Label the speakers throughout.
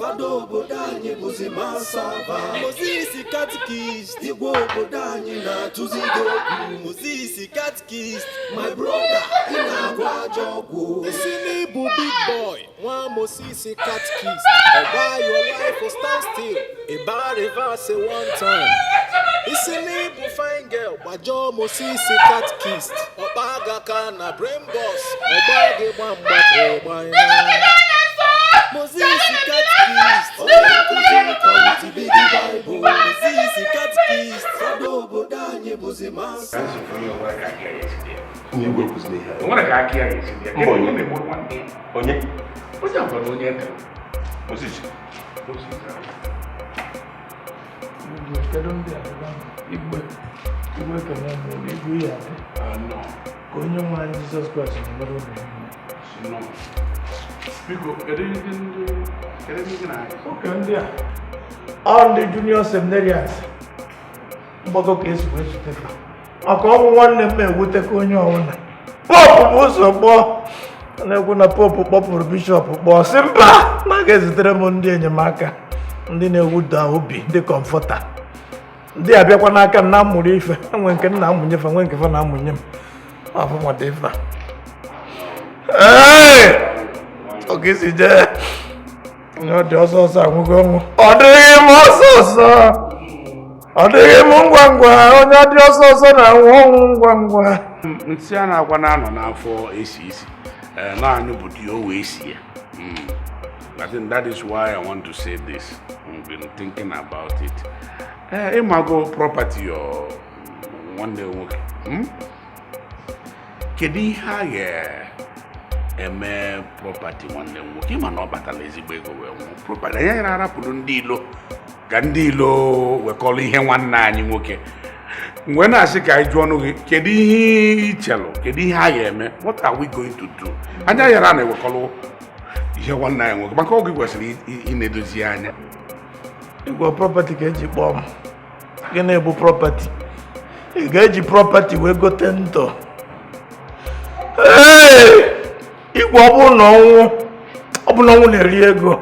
Speaker 1: Fado Bodani Buzima Saba Mosisi Catechist Igbo Bodani na Tuzigo Mosisi Catechist my brother Inagwa Jogo Isini Big Boy One Mosisi Catechist Oba your life will stand still Eba reverse one time Isini Bu fine girl Bajo Mosisi Catechist Oba Gaka na brain boss Oba Ge Bamba Oba Mosisi Catechist, Big Bible, Mosisi Catechist, Fado Bodani Buzima.
Speaker 2: Thank you for your work I hear yesterday. Who work was there? What I hear yesterday. Can you me one day? Onye? What's up for Onye? Mosisi.
Speaker 3: Kedon dia Igbo. Igbo kana mo Igbo ya.
Speaker 2: No.
Speaker 3: Konyo ma Jesus Christ no
Speaker 2: No. Because anything
Speaker 3: okay, all the junior seminarians. Mbogo case we take. Ako one name we take onyo ona. Pop wo so bo. Na ku na pop bishop bo simba. Na ga zitere mo ndi enyemaka. Ndi na-ewuda obi, ndị comforter. Ndị abịakwa n'aka na amụrụ ife. Enwe nke nna amụnye fa, enwe nke fa na amụnye m. Afọ nwata ife. Okay, si je. No, dị ọsọsọ anwụgo ọnwụ. Ọ dịghị m ọsọsọ. Ọ dịghị m ngwangwa. Onye dị ọsọsọ na-anwụ ọnwụ ngwangwa.
Speaker 2: Nsị a na-agwa na-anọ n'afọ esi. Na-anyụ bụ dị owe esi ya. I think that is why I want to say this. I've been thinking about it. Imago property or one day work. Kedi ha eme property one day work. Ima no battle ezigbo ego we property. Anya rara pụrụ ndị ilo. Ka ndị ilo we call ihe nwanne anyị nwoke. Mgbe na-asị ka anyị jụọ n'oge, kedu ihe ichelo? Kedu ihe anyị eme? What are we going to do? Anya yara na we call ihe nwanne anyị nwoke. Maka oge kwesịrị inedozi anya.
Speaker 3: Igwe property ka eji kpọọ m. Gịnị bụ property? Ị ga-eji property wee gote ntọ. Igwe ọ bụ na ọnwụ na-eri ego.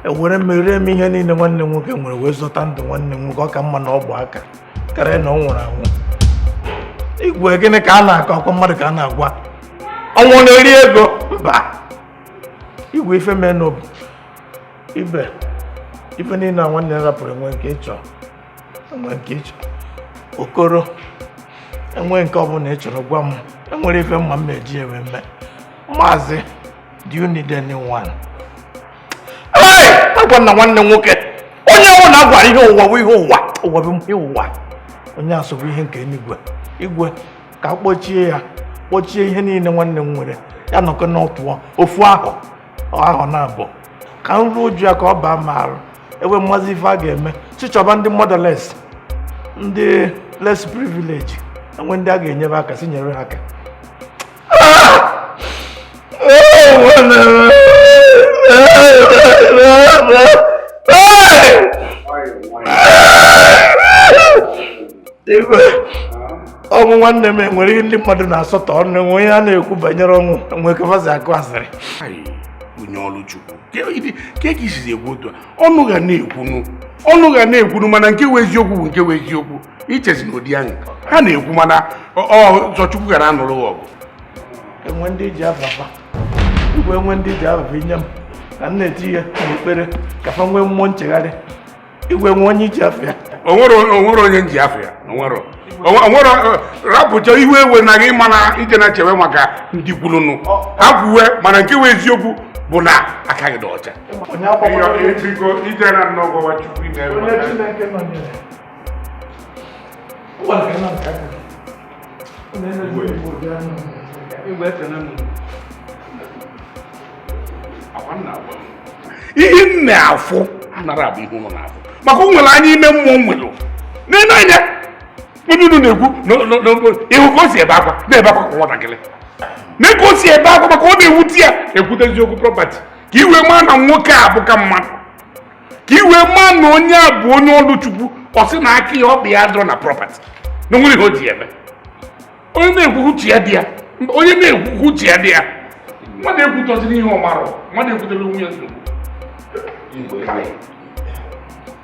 Speaker 3: Ewere mere m ihe niile nwanne nwoke nwere wee zụta ndụ nwanne nwoke. Ọ ka mma na ọ bụ aka karịa na ọ nwụrụ anwụ. Igwe gịnị ka a na-akọ ọkwa mmadụ ka a na-agwa? Ọnwụ na-eri ego mba. Igwe ife mee n'obi ibe ife niile na nwanne rapụrụ enwe nke ịchọ okoro enwe nke ọbụla ịchọrọ gwa m enwere ife mma m eji ewe mme maazị do you need anyone? Agwa na nwanne nwoke onye ọbụla agwara ihe ụwa bụ ihe ụwa bụ ihe ụwa onye asọbụ ihe nke eluigwe igwe ka kpochie ihe niile nwanne m nwere ya nọkọ n'otu ofu ahụ na-abụ ka m ruo uju ya ka ọ baa m arụ enwe mmazi ife a ga-eme chịchọba ndị motherless ndị less privilege enwe ndị a ga-enyebe aka si nyere aka ọnwụ nwanne m enwere ihe ndị mmadụ na-asọtọ ọnụ enwe onye a na-ekwu banyere ọnwụ enwe kefazi akụ asịrị
Speaker 2: onye ọrụ Chukwu ka e gisizi egwu otu ọnụ ga na-ekwunu mana nke wee eziokwu bụ nke wee eziokwu ichezi n'ụdị ahụ ha na-ekwu mana ọzọ Chukwu gara anụrụ ọgụ
Speaker 3: enwe ndị ji afafa igwe enwe ndị ji afafa inye m ka m na-eti ya n'ekpere ka fa nwee mmụọ nchegharị igwe nwe onye iji afọ ya
Speaker 2: onwere onye nji afọ ya onwere rapụcha iwe ewe na gị mana ije na chewe maka ndị kwulunu ha kwuwe mana nke wee eziokwu bụ na aka gị dị ọcha ije na nnọgọwa Chukwu ime ihe na-afụ anara abụ ihe ụlọ na-afụ maka o nwere anya ime mmụọ nwere n'elu anya onye unu na-ekwu ihu ka o si ebe akwa na-ebe akwa kwa nwatakịrị mee ka o si ebe akwa maka ọ na-ewute ya ekwute eziokwu prọpati ka iwe maa na nwoke a bụ ka mmadụ ka iwe maa na onye a bụ onye ọlụ chukwu ọ sị na aka ya ọ bụ ya dọrọ na prọpati na nwere ihe o ji eme onye na-ekwu uche ya dị ya onye na-ekwu uche ya dị ya mmadụ ekwutọziri ihe ọmarụ mmadụ ekwutela onwe ya nsogbu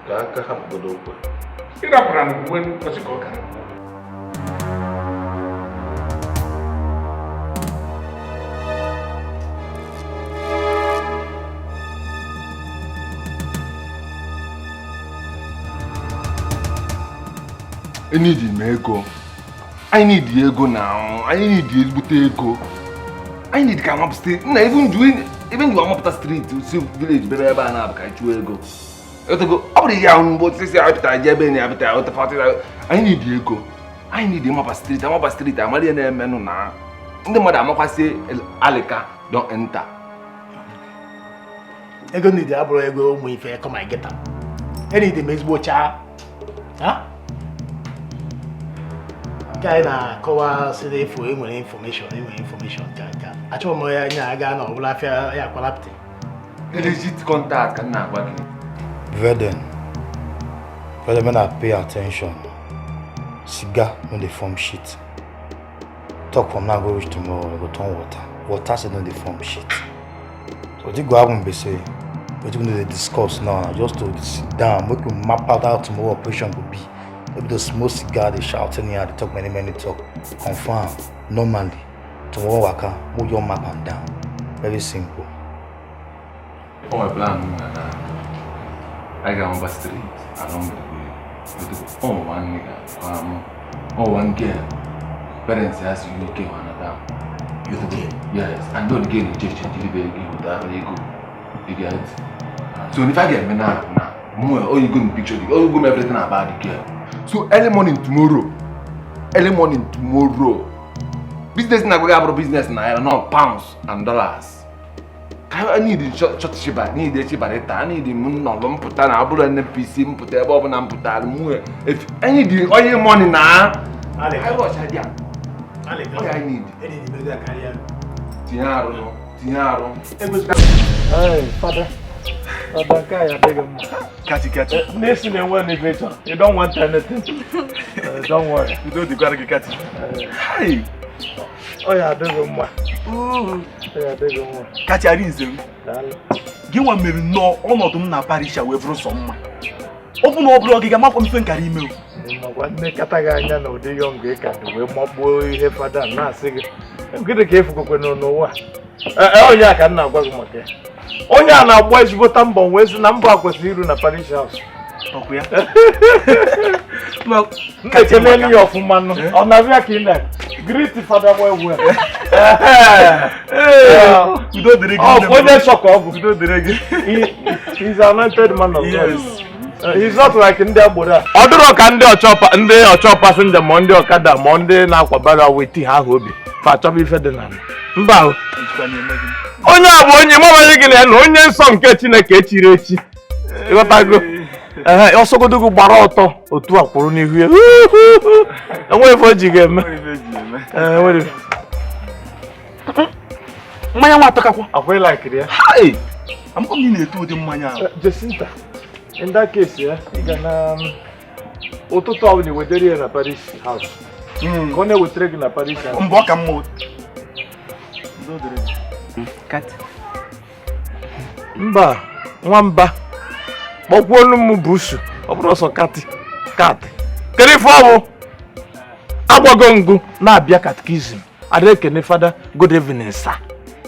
Speaker 1: ka aka hapụgodo okwu
Speaker 2: ịrapụra na uwe ụbọchị ka ọ gara
Speaker 1: I need ego. I need ego now. I need ego. I need come up street. No, even you are up the street to see village better than I have ego. You go up the young but say I need ego. I need him up a street. I'm up a street. I'm already a man now. The mother I'm say Alika don't enter.
Speaker 3: Ego need the abro ego when you come and get up. I need the baseball cha. Huh? Guy na kowa say for information ka acho mo ya nya aga na obula afia ya kwalapte
Speaker 1: Legit contact can na gbagi.
Speaker 4: Verden men pay attention. Cigar when they form shit. Talk from now go reach tomorrow, we go turn water. Water say no dey form shit. So you go happen be say we going to discuss now just to sit down, make we map out how tomorrow operation will be. Maybe the smoke cigar, they shout anyhow, they talk many talk. Confirm, normally. Tomorrow waka, move your map and down. Very simple.
Speaker 1: Oh, my plan, I got on the street, along the way. Oh, one nigga, one girl. Parents ask you, okay, one down. You okay? Yes, and don't get rejection till you go that way go. You get it? So if I get me now, all you go in picture, all you go everything about the girl. So early morning tomorrow, business na go have business na not pounds and dollars. I need the short shiba, need the shiba data, I need the moon no puta na aburo NPC puta ebo na puta mu. If I need the oil money na, I watch idea. I need.
Speaker 3: Any the bigger career.
Speaker 1: Tiaro.
Speaker 3: Hey, father. Kaya, I beg him.
Speaker 5: Catch.
Speaker 3: Listen and one elevator. You don't want anything. Don't worry.
Speaker 5: You don't gotta get catch.
Speaker 1: Hi.
Speaker 3: Oh yeah, I beg him. Yeah, I beg him.
Speaker 5: Catch a reason. Give one maybe no ọnọdụ m na Paris away from some. Open no blog ga ma from fen kari email.
Speaker 3: Nne kata ga anya na ụdị young ka we magbo ihe fada na asị gị. Gịnị ka efukokwe n'ụwa? Onye aka nna agwa gị maka. Onye a na-agba ezigbo mbọ wee sị na mbọ akwesịrị iru na Paris House.
Speaker 5: Ọkụ ya.
Speaker 3: Nkekele enyi ya ọfụma nụ. Ọ na-abịa ka ị na greet father well.
Speaker 5: Udo dịrị gị.
Speaker 3: Onye sọka ọ bụ.
Speaker 5: Udo dịrị gị.
Speaker 3: He's an anointed man of God. He's not like ndị agboro a.
Speaker 6: Ọ dịrọ ka ndị ọchọ passenger ma ndị ọkada ma ndị na-akwabara weti ha ahụ obi fa achọba ife dị na mba ahụ. Onye a bụ onye mamaghị gị na onye nsọ nke Chineke echiri echi. Ịghọtago? Ọsọgodogo gbara ọtọ otu a kwụrụ n'ihu ya. Enwe ife o ji ga-eme.
Speaker 5: Mmanya nwa atọkakwa.
Speaker 3: Akwa ịlaikiri ya.
Speaker 5: Hai! Amụkọ m na-eto ụdị mmanya ahụ.
Speaker 3: Jacinta, in that case, ị ga na ụtụtụ ọ bụla wetara ya na Paris House. Ka ọ na-ewetara gị na Paris House.
Speaker 5: Mbọ ka mma.
Speaker 3: Mba, nwamba. Kpọkwuo olu m busu, ọ bụrụ ọsọ katị. Kedu ife ọ bụ? Agwago ngụ na-abịa catechism. Ada ekene fada, good evening sir.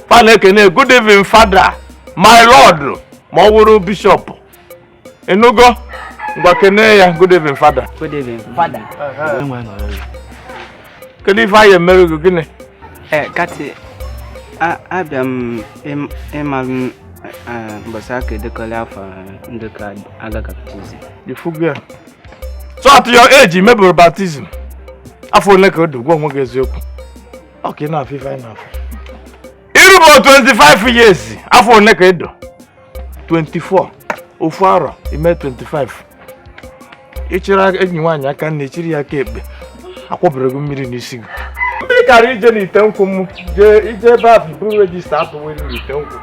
Speaker 3: Fa na-ekene good evening father, my lord, ma ọ wụrụ bishop. Enugo, ngwa kene ya good evening father.
Speaker 7: Good evening, father.
Speaker 3: Kedu ife anyị emere gị gịnị?
Speaker 7: Kati, abịa m ịma mbọsị aka edekọla afọ ndị ka aga baptizim.
Speaker 3: Ifugu ya. So at your age, mebụrụ baptism. Afọ ole ka o dị gwa onwe gị eziokwu? Ọ ka ị na-afọ ife anyị na-afọ. Irubo 25 years, afọ ole ka edo?
Speaker 6: 24 ofu arọ ime 25 ịchịrị enyi nwaanyị aka nna echiri ya aka ekpe akwọbere gị mmiri n'isi gị ndị kara ije n'ite nkwụ m ije ebe ahụ buru regista atụwere n'ite nkwụ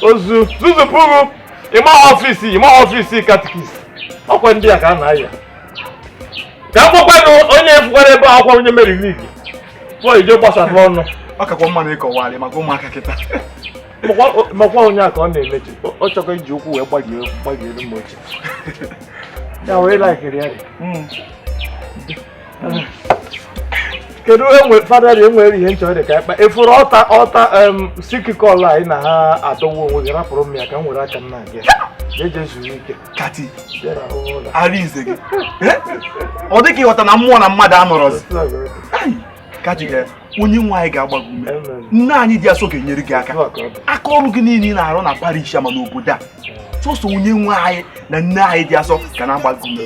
Speaker 6: ozu zuzupụrụ ịma ọfisi katikist ọkwa ndị a ka a na-aya ka mkpọkwanụ onye efukwara ebe akwa onye meri ligi pụọ ije gbasara ọnụ
Speaker 5: Ọ kakwa mma na ịkọwalị maka ụmụaka kịta.
Speaker 6: makwa onye a ka ọ na-emechi ọ chọkọ iji ụkwụ wee gbagiere m oche ya wee laikiri ya kedu fadari enwere ihe nchọ dị ka ịkpa efuru ọta sikikọl anyị na ha adọwa onwe gị rapụrụ m ya ka m were aka m na-aga eje zuru ike
Speaker 5: Kati, Arinze gị. Ọ dị ka ịghọta na mmụọ na mmadụ anọrọzi. Kati onye nwe anyị ga-agbago ume. Nne anyị dị asọ ga-enyere gị aka. Aka ọrụ gị niile ị na-arụ na parish ama n'obodo a. Sọsọ onye nwe anyị na nne anyị dị asọ ga na-agbago ume.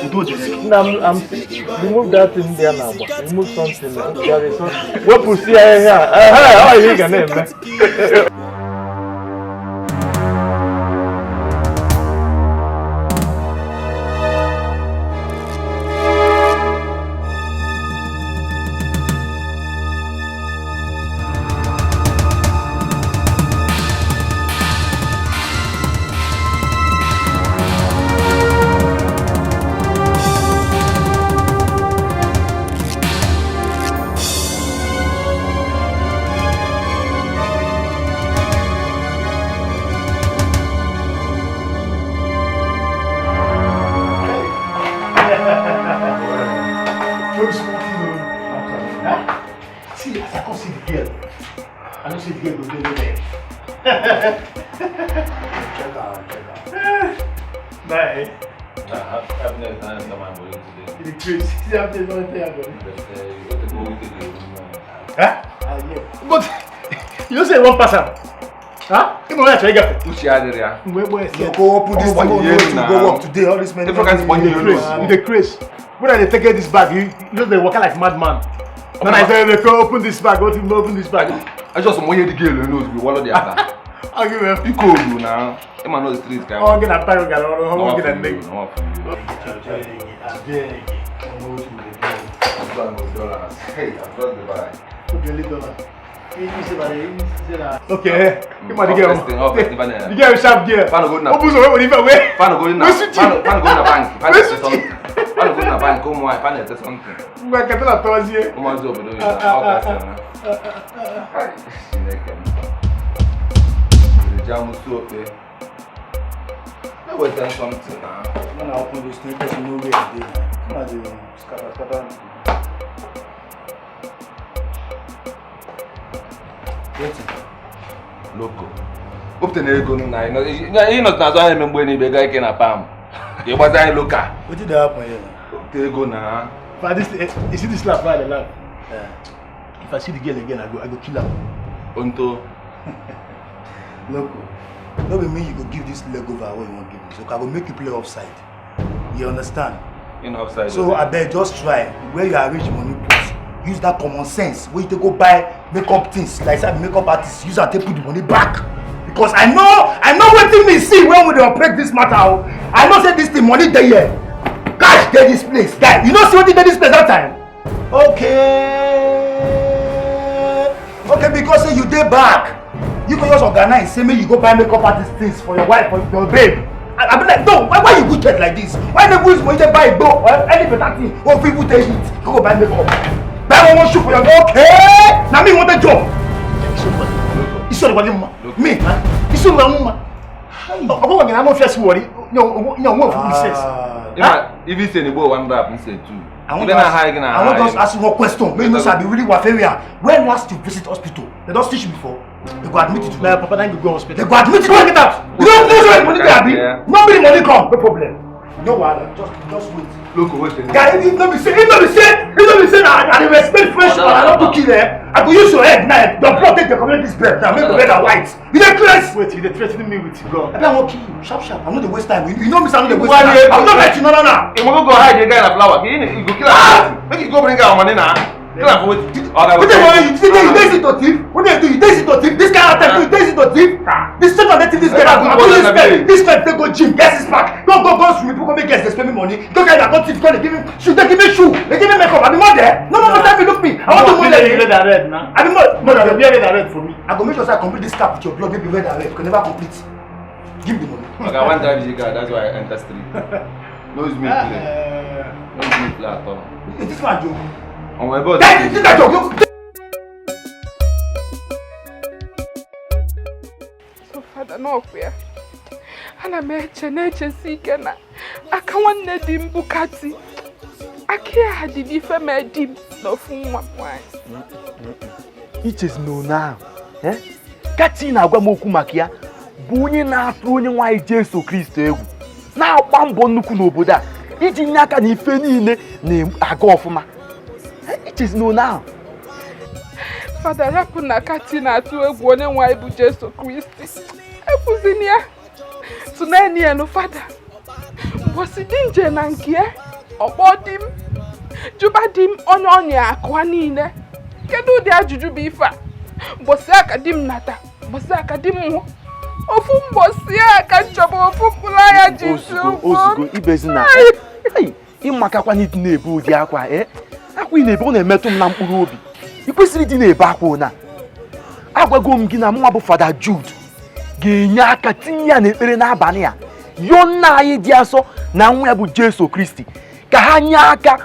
Speaker 5: Udo dịrị gị.
Speaker 6: Nna m remove that thing there na-agba remove something wepụsi ya ihe a ọ ihe ị ga na-eme
Speaker 3: But you say one person. Huh? You know what I get?
Speaker 4: Go open this thing, go work today. All this money.
Speaker 3: You the craze. When I take this bag, you know they work like madman. When I say they go open this bag, open this bag.
Speaker 8: I just want the girl who knows me. What are the other?
Speaker 3: I'll give you.
Speaker 8: You call you now. I'm not the street guy.
Speaker 3: I'm gonna pay you. I'm gonna make.
Speaker 8: Hey, I've got the bag.
Speaker 3: Okay, come on, the girl.
Speaker 8: The
Speaker 3: The girl is sharp girl.
Speaker 8: Fan go na.
Speaker 3: Open the way, even way.
Speaker 8: Fan go na. Fan go na bank. Fan go na bank. Come on, fan tell something.
Speaker 3: We can tell us here.
Speaker 8: Come on, job do it. How can I? The jam so okay. I will tell something now.
Speaker 4: When I open this thing, there's no way I did. Come on, the scatter.
Speaker 8: Loco. Open the ego na. You not na so I remember ni be guy na pam. You was I local.
Speaker 4: What did happen here?
Speaker 8: The ego na.
Speaker 3: But this, you see this laugh right the laugh. If I see the girl again, I go kill her.
Speaker 8: Onto.
Speaker 4: Loco. No be me you go give this leg over what you want to give me. So I go make you play offside. You understand?
Speaker 8: In offside.
Speaker 4: So I bet just try where you arrange money put. Use that common sense where you take go buy makeup things like say makeup artists use and take put the money back. Because I know what me see when we dey operate this matter. I know say this thing money dey here. Cash dey this place. Guy, you know see what dey this place that time? Okay. Okay, because say you dey back. You can just organize, say make you go buy makeup artist things for your wife or your babe. I be like, no, why you good get like this? Why the boys when you buy a book or any better thing or people take it, go buy makeup. Buy one shoe for your okay. Now me want a job. It's all about me, man. It's all about me. I'm not first worry. No, what he says.
Speaker 8: If you say the boy one rap, he say two.
Speaker 4: I want to just ask you one question. May you know say I be really warfare. When last you visit hospital? They don't teach you before. They go admit it to
Speaker 3: My papa then go hospital.
Speaker 4: They go admit it. Go get out. You don't know where money there be. Nobody money come. No problem. No wahala. Just wait.
Speaker 8: Look, wait.
Speaker 4: Guy, if no be say, I respect French man. I don't do kill her. I go use your head now. Your blood take the community this bread now. Make the red and white. You dey craze.
Speaker 3: Wait, you dey threatening me with God.
Speaker 4: I don't want to kill you. Sharp. I'm not the waste time. You know me, I'm not the waste time. I'm not letting you. No.
Speaker 8: If we go hide the guy in a flower, he go kill her. Make you go bring our money now. Kill her for what?
Speaker 4: You dey see to thief? What do you do? You dey see to thief? This kind of time, you dey see to thief?
Speaker 3: Instead of letting this girl go, this guy go gym, get his back. Go swimming pool, go make guests, they spend me money. Go guys that got tips, they give me shoe, they give me shoe, they give me makeup. I be more there. No, tell me, look me. I want to move there. Red and red now. I be more. No, red and red for me. I go make sure I complete this cap with your blood, maybe red and red. You can never complete. Give me the money.
Speaker 8: Okay, one time is guy, that's why I enter street. No, it's me play. No, it's me play at all.
Speaker 3: Is this my joke?
Speaker 8: On my boss.
Speaker 3: This is my joke.
Speaker 9: So father, no fear. Ana meche neche sikena. Aka wanne dim bukati. Akia hadidi fe me dim no funwa mwan.
Speaker 5: It is no now. Eh? Kati na agwa moku makia. Bụ onye na-atụ onye nwanyị Jesu Kristo egwu na-agba mbọ nnukwu n'obodo a iji nye aka na ife niile na-aga ọfụma. It is no now.
Speaker 9: Father, rapụ na kati na-atụ egwu onye nwanyị bụ Jesu Kristo. Ekwuzini ya. Tuneni ya no Father. Mbosi di nje na nke ọkpọ di m. Juba di m onye akwa niile. Kedu ụdị ajụjụ bụ ife a? Mbosi aka di m nata. Mbosi aka di m hụ. Ofu mbosi aka nchọba ofu mkpụrụ anya ji
Speaker 5: ozugbo ibezi na ịmakakwa n'iti na-ebe ụdị akwa akwa ị na-ebe ọ na-emetụ m na mkpụrụ obi. Ị kwesịrị ịdị na-ebe akwa na agwago m gị na mụnwa bụ Fada Jude ga-enye aka tinye ya n'ekpere n'abalị a yọọ nna anyị dị asọ na nwa ya bụ Jesu Kristi ka ha nye aka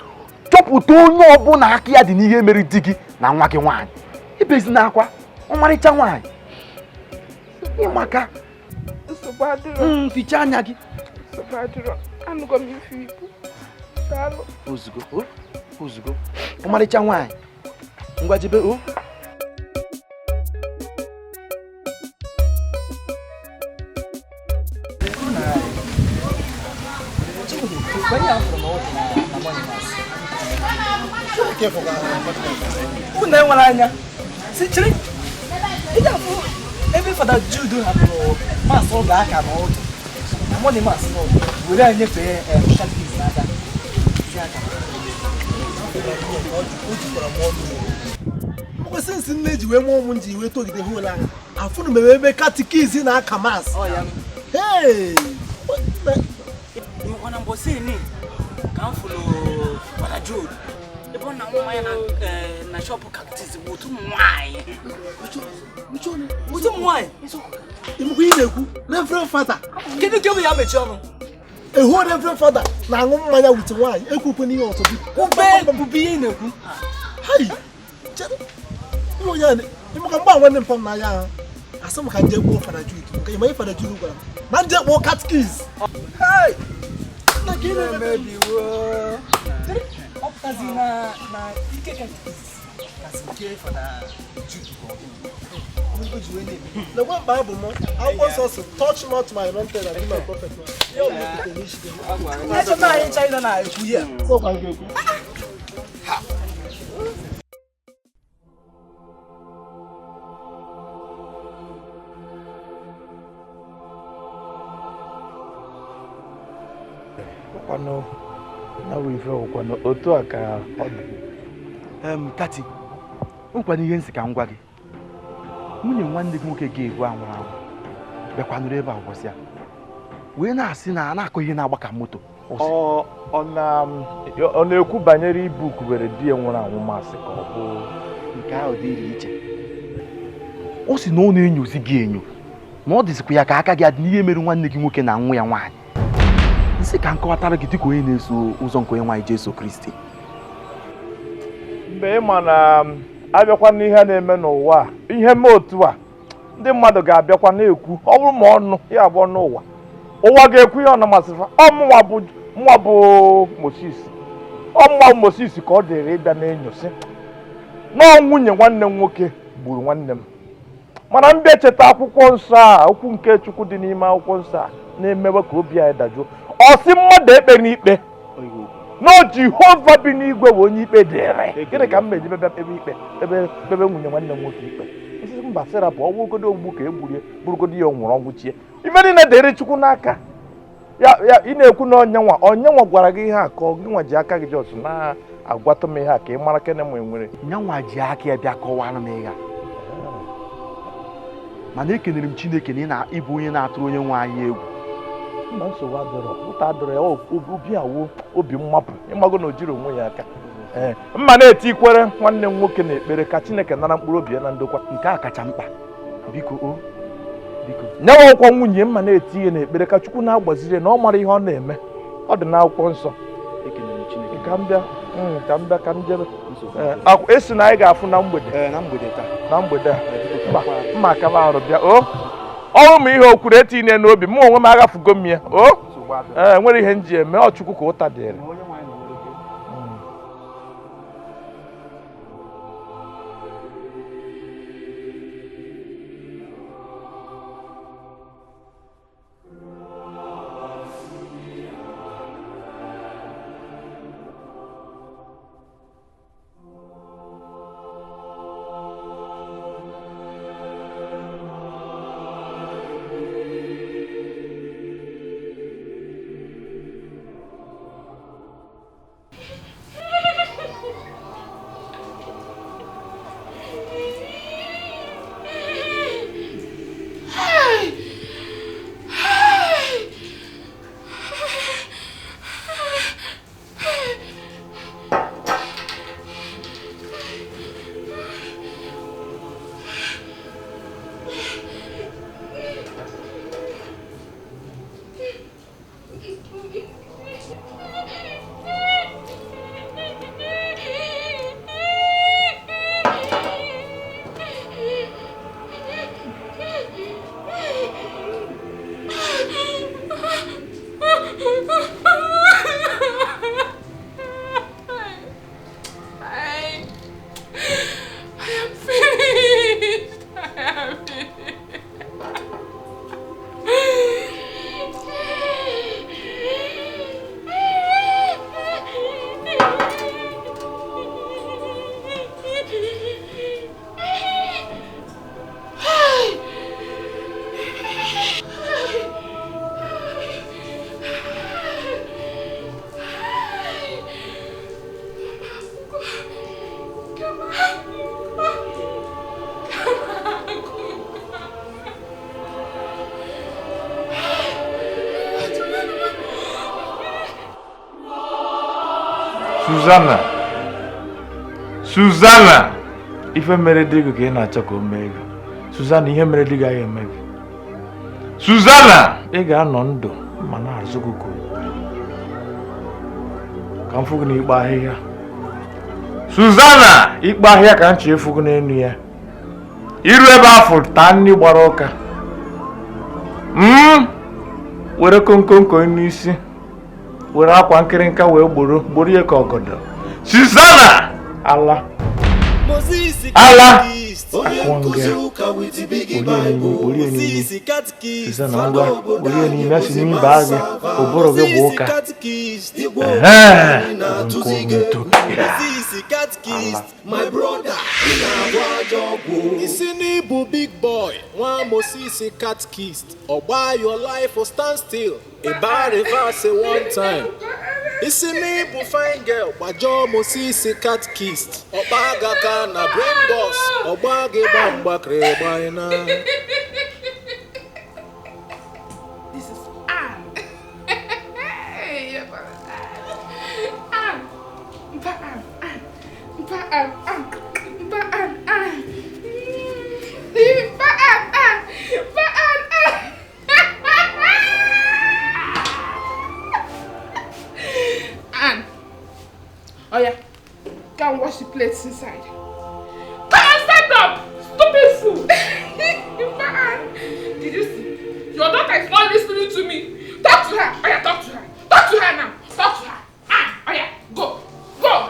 Speaker 5: chọpụta onye ọbụla aka ya dị n'ihe mere di gị na nwa gị nwaanyị. Ibezi na akwa ọmarịcha nwaanyị ịmaka
Speaker 9: nsogbu adịrọ.
Speaker 5: Ficha anya gị.
Speaker 9: Nsogbu adịrọ. Anụgo m ife ibu. Daalụ.
Speaker 5: Ozugbo ọmarịcha nwaanyị ngwa jebe o.
Speaker 10: Unu enwere anya si chiri ị ga-afụ ebe Fada Jude hapụrụ masị oge aka n'ọdụ na money masị n'ọdụ were anyị nyefee shakis n'aka
Speaker 11: kwesị nsị nne ji wee mụọ ụmụ nji wee togide hụ ụlọ afụrụ m ebe katikizi na aka mas
Speaker 10: wana mbosi ni ka m fụrụ Fada Jude ebe ọ na-anwụ mmanya na shọpụ kaktis bụ otu nwaanyị. Otu nwaanyị?
Speaker 11: Imekwa ị na-ekwu Reverend Fada.
Speaker 10: Kedu ka ọ bụ ya mechie ọnụ?
Speaker 11: Ehu Reverend Fada na-aṅụ mmanya wit nwaanyị ekwukwe n'ihe ọzọ dị.
Speaker 10: Bụbụ ihe ị na-ekwu.
Speaker 11: Imeka mgbe nwanne m fam n'anya ha asị m ka nje kpọọ Fada Jude nke ịma Fada Jude gwara m na nje kpọọ katkis.
Speaker 10: Na gị na-emebiwo ọpụtazi na ike katkis kasị nke Fada Jude
Speaker 11: the one Bible mo akwụkwọ nsọ sị touch not my anointed and do my prophet.
Speaker 10: Eze na anyị China na-ekwu ya.
Speaker 5: Kwano na wife kwano otu a ka ọ dị. Kati nkwana ihe nsị ka ngwa gị. Nwunye nwanne gị nwoke ga-egwu anwụrụ anwụ bịakwanụrụ ebe a ụbọchị a wee na-asị na a na-akọ ihe na-agba ka moto. Ọ na-ekwu banyere ibu kubere di ya nwụrụ anwụ masị ka ọ bụ nke ahụ dịrị iche. Ọ sị na ọ na-enyozi gị enyo na ọ dịzikwa ya ka aka gị adị n'ihe mere nwanne gị nwoke na nwa ya nwaanyị. Nsị ka nkọwatara gị dịka onye na-eso ụzọ nke onye nwaanyị Jesu Kristi.
Speaker 6: Mgbe ị ma na abịakwa n'ihe na-eme n'ụwa ihe mee otu a ndị mmadụ ga-abịakwa na-ekwu ọ bụrụ ma ọnụ ya abụọ n'ụwa ụwa ga-ekwu ihe ọ na-amasịfa mụnwa bụ Moses ka ọ dịrị ịbịa na-enyosi na nwunye nwanne m nwoke gburu nwanne m mana mbịa cheta akwụkwọ nsọ a okwu nke Chukwu dị n'ime akwụkwọ nsọ a na-emewe ka obi anyị dajụọ ọ sị mmadụ ekpe n'ikpe na Jehova bi n'igwe bụ onye ikpe dịrị. Gịnị ka m meji ebe nwunye nwanne m nwoke ikpe isi mba serapụ ọ bụrụgodo ogbu ka egburie bụrụgodo ya nwụrụ ọnwụ chie ife niile dịrị Chukwu n'aka ya. Ị na-ekwu na onyenwa gwara gị ihe a ka gị nwa ji aka gị jọs na-agwatụ m ihe a ka ị mara kene m nwere
Speaker 5: nyanwa ji aka ya bịa kọwara m ihe mana ekenere m Chineke na ịbụ onye na-atụrụ onye nwe anyị egwu.
Speaker 6: Mba nsogbu adịrọ, ụta adịrọ ya obi awụ obi mmapụ ịmago na o jiri onwe ya aka. Mma na-eti ikwere nwanne m nwoke na-ekpere ka Chineke nara mkpụrụ obi ya na ndokwa.
Speaker 5: Nke a kacha mkpa. Biko
Speaker 6: nyewe ọkwa nwunye mma na-eti ihe na-ekpere ka Chukwu na-agbaziri na ọ mara ihe ọ na-eme. Ọ dị n'akwụkwọ nsọ. Ka m bịa ka m jebe. Esi na anyị ga-afụ na mgbede. Na mgbede mma akaba arụ bịa. Ọrụ m ihe o kwuru etinye n'obi m onwe m aghafugo m ya. Nwere ihe m ji eme ọ Chukwu ka ụta dịrị. Susanna, ife mere dị gị ka ị na-achọ ka o mee gị. Susanna, ihe mere dị gị agaghị eme gị. Susanna, ị ga-anọ ndụ ma na-azụ gị ka m fụ gị n'ikpe ahịhịa. Susanna, ikpe ahịhịa ka m chọ ịfụ gị n'elu ya. Iru ebe afọ taa nri gbara ụka. Were konkonko n'isi. Were akwa nkịrịnka wee gboro ya ka ọgọdọ. Susanna! Allah! Allah! Susanna, ngwa, olie n'ime asị n'ime baa gị, ụbụrụ gị bụ ụka.
Speaker 1: My brother, isi n'ịbụ big boy, nwa Mosisi catechist, ọgba your life or stand still, ịba reverse one time. Isi n'ịbụ fine girl, gbajọ Mosisi catechist, ọkpa agaka na brain boss, ọgba gị gba mgbakere gbanyena.
Speaker 9: This is Anne. Anne. Oh yeah, go and wash the plates inside. Come and stand up, stupid fool. Anne, did you see? Your daughter is not listening to me. Talk to her. Oh yeah, talk to her. Talk to her now. Talk to her. Anne, oh yeah, go. Go.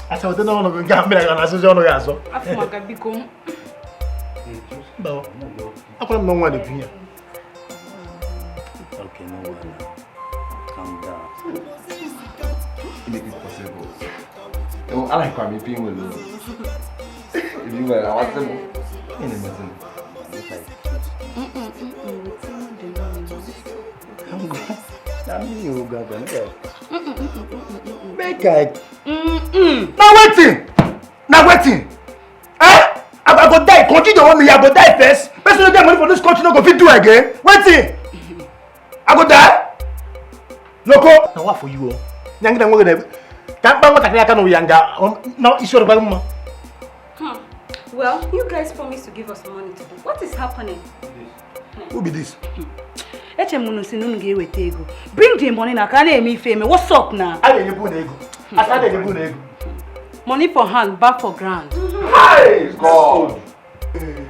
Speaker 3: Asa wete na ono ga mbele ga na so ono ga so.
Speaker 9: Afu maga biko.
Speaker 3: Bawo. Akwara m nwa de pinya.
Speaker 4: Okay, no worry. Calm down.
Speaker 8: Make it possible. I like Kwame Ping with you. If you were, I want them in a meeting.
Speaker 4: Make I. Now waiting. I go die. Continue on me. I go die first. Person no get money for this country no go fit do again. Waiting. I go die. Loco. Now what for you? Nyang na ngwe can't buy what I can yanga. Now issue of mama.
Speaker 12: Well, you guys promised to give us money today. What is happening?
Speaker 4: Who be this?
Speaker 12: Bring the money now. Can I me fame? What's up now?
Speaker 4: I dey give ego. I start dey give ego.
Speaker 12: Money for hand, back for grand.
Speaker 8: Hi, God.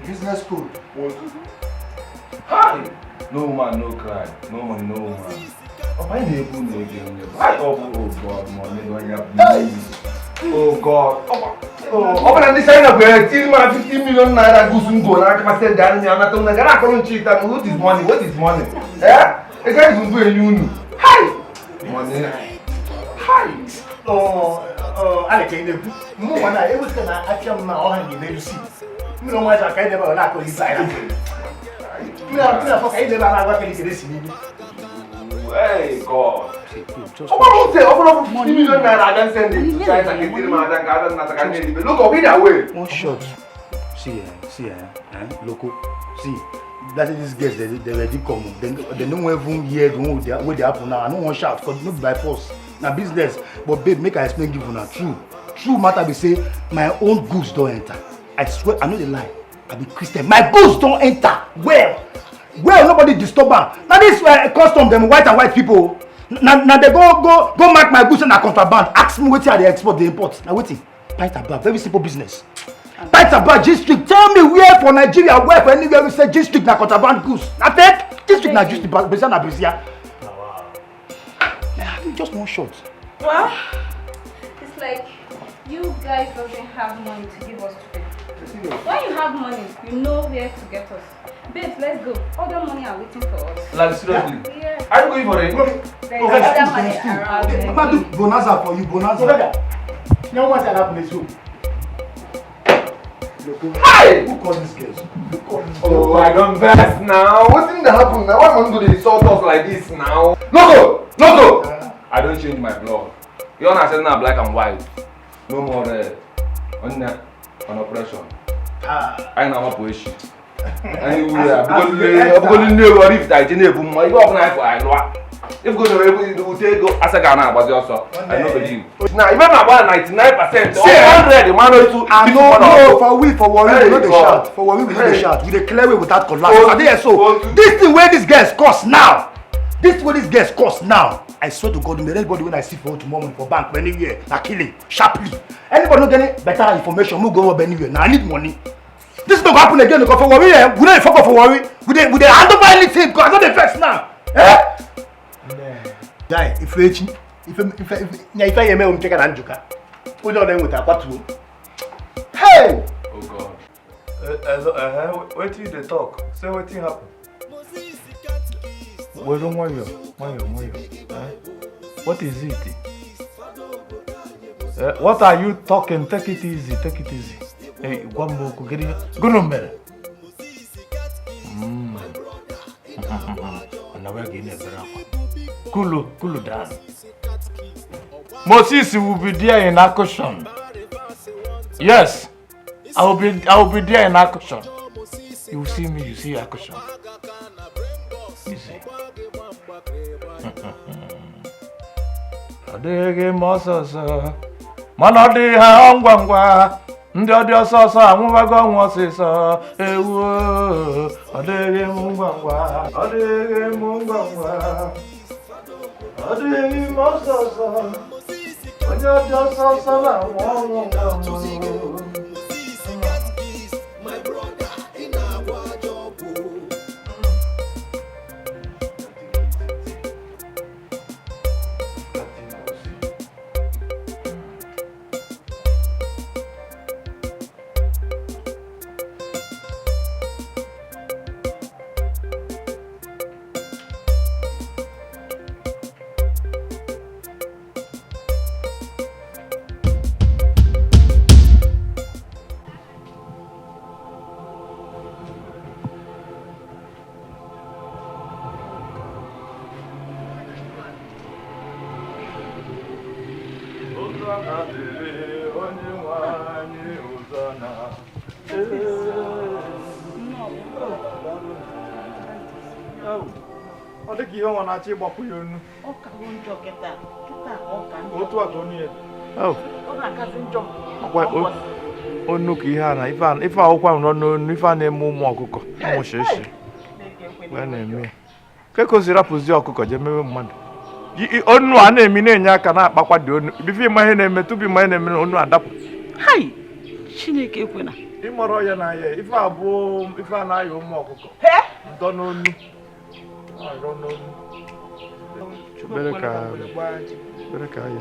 Speaker 4: Business school.
Speaker 8: Hi. No man, no cry. No money, no man. Oh, God, money going up. Oh God. Oh, but this kind of 15 million naira goes and go. I can say that I'm not going to cheat. What is money? What is money? Eh? The guy is doing you. Hi. Money. Hi.
Speaker 4: Oh, I can't do. No one I ever can actually now you see. You know what I can't never like inside. You know, for I never like what you see.
Speaker 8: Hey God. Oh, say, open up 50 million naira. I don't send it. Look, I'll be that way.
Speaker 4: One shot. See, local. See, that's these guys. They already come. They don't even hear where they happen now. I don't want shout because not by force. Now business. But babe, make I explain you now. True matter be say my own goods don't enter. I swear, I know the lie. I be Christian. My goods don't enter. Well, nobody disturb her. Now this custom them white and white people. Now they go mark my goods in a contraband. Ask me what they export, they import. Now waiting. Pint about very simple business. Pint about district. Tell me where for Nigeria, where for anywhere we say district na contraband goods. Now take district na district, Brazil na Brazil. Just one shot.
Speaker 12: Well, it's like you guys doesn't have money to give us today. When you have money, you know where to get us. Babes, let's go. All the money are waiting for us.
Speaker 8: Like seriously?
Speaker 12: Yeah.
Speaker 8: Are you going for it?
Speaker 12: There's other money around.
Speaker 4: Mama do bonanza for you, bonanza. Now what happened is you.
Speaker 8: Hi!
Speaker 4: Who called this case?
Speaker 8: Oh, I don't vex now. What's in the happen now? Why want to insult us like this now? Logo! I don't change my blood. You understand now, black and white. No more red. On oppression. I know what position. Anyway, because you know if I didn't have money, you have knife I know. If go to take go as a Ghana, but also I know believe. Now even about 99%, 100 man to
Speaker 4: I know for worry we no dey shout. For worry we no dey shout. We dey clear way without collapse. I dey so this thing where this guys cost now. This where this guys cost now. I swear to God, anybody when I see for tomorrow for bank anywhere, na killing sharply. Anybody no get better information, no go up anywhere. Now I need money. This don't happen again because for worry, we don't fuck up for worry. We dey handle anything because I know the first now. Eh? Guy, if I am a take an anjuka, put on them with a patu. Hey!
Speaker 8: Oh God.
Speaker 6: Wait till they talk. Say what thing happen. Well, don't worry. What is it? What are you talking? Take it easy. Hey, one more. Get it. Go number. Now we're getting a better one. Kulu down. Moses will be there in action. Yes, I will be there in action. You will see me. You see action. You see. Adege mososo, manadi ha ngwangwa. Ndị ọdị ọsọsọ amụbago ọnwụ ọsịsọ ewu adịghị m ngwangwa adịghị m ọsọsọ onye ọdị ọsọsọ na-anwụ ọnwụ ngwangwa.
Speaker 3: Ọ dị ka ihe ọnwa na-achọ ịgbapụ ya onu.
Speaker 13: Ọ ka bụ njọ kịta ọ ka njọ.
Speaker 3: Otu a ka onye ya.
Speaker 13: Ọ na-akazi njọ.
Speaker 3: Onu ka ihe a na ife akwụkwọ nọ n'onu ife a na-eme ụmụ ọkụkọ ụmụ sheshi wee na-eme ka kozi rapụzi ọkụkọ je mewe mmadụ onu a na-emi na-enye aka na-akpakwa dị onu bife ịma ihe na-eme tupu ịma ihe na-eme onu adapụ
Speaker 13: hai Chineke ekwena
Speaker 3: ịmọrọ ya na ya ife abụọ ife a na-aya ụmụ ọkụkọ ndọ n'onu bere ka ya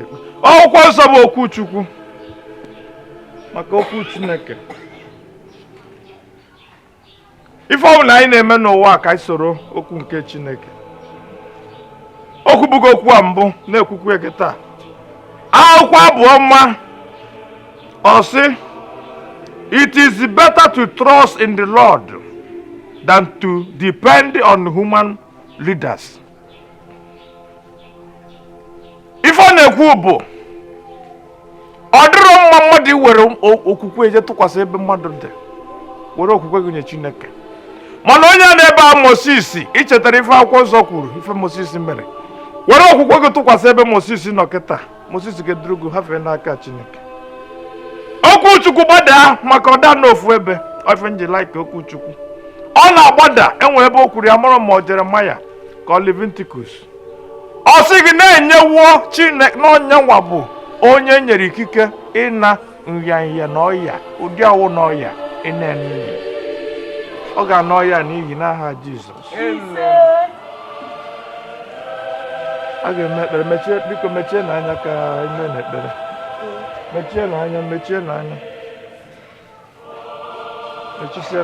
Speaker 3: ekpe akwụkwọ nsọ bụ okwu Chukwu maka okwu Chineke ife ọbụla anyị na-eme n'ụwa ka anyị soro okwu nke Chineke okwu bụgo okwu a mbụ na-ekwukwu eke taa akwụkwọ abụọma ọ sị it is better to trust in the Lord than to depend on human leaders. Ife ọ na-ekwu bụ ọ dịrọ mma mmadụ were okwukwe eje tụkwasị ebe mmadụ dị were okwukwe gụnye Chineke mana onye na-ebe a Moses ichetara ife akwụkwọ nsọ kwuru ife Moses mere were okwukwe gị tụkwasị ebe Moses nọ kịta Moses ga-edurugo hafee n'aka Chineke okwu Chukwu gbadaa maka ọda n'ofu ebe ofe nji like okwu Chukwu ọ na-agbada enwe ebe o kwuru ya mụrụ ma ọ Jeremaya ka ọ Leviticus ọ sị gị na-enyewo Chineke na onyenwa bụ onye nyere ikike ịna nyanya na ọya ụdị ọwụ na ọya ịna n'iyi ọ ga-ana ọya n'ihi n'aha Jizọs a ga-eme ekpere biko mechie n'anya ka ime n'ekpere mechie n'anya mechisie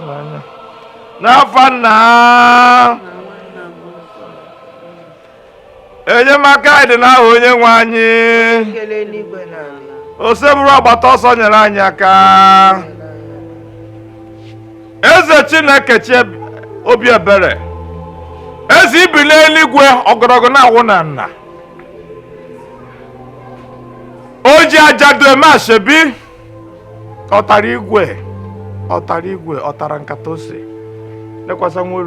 Speaker 3: n'anya n'afọ nna enyemaka dị n'aha onye nwe anyị oseburu agbata ọsọ nyere anyị aka eze Chineke chi obi ebere eze ibili eluigwe ọgọrọgọ na-awụ na nna o ji ajadu eme ashebi ọtara igwe ọtara nkata ose nekwasa nwa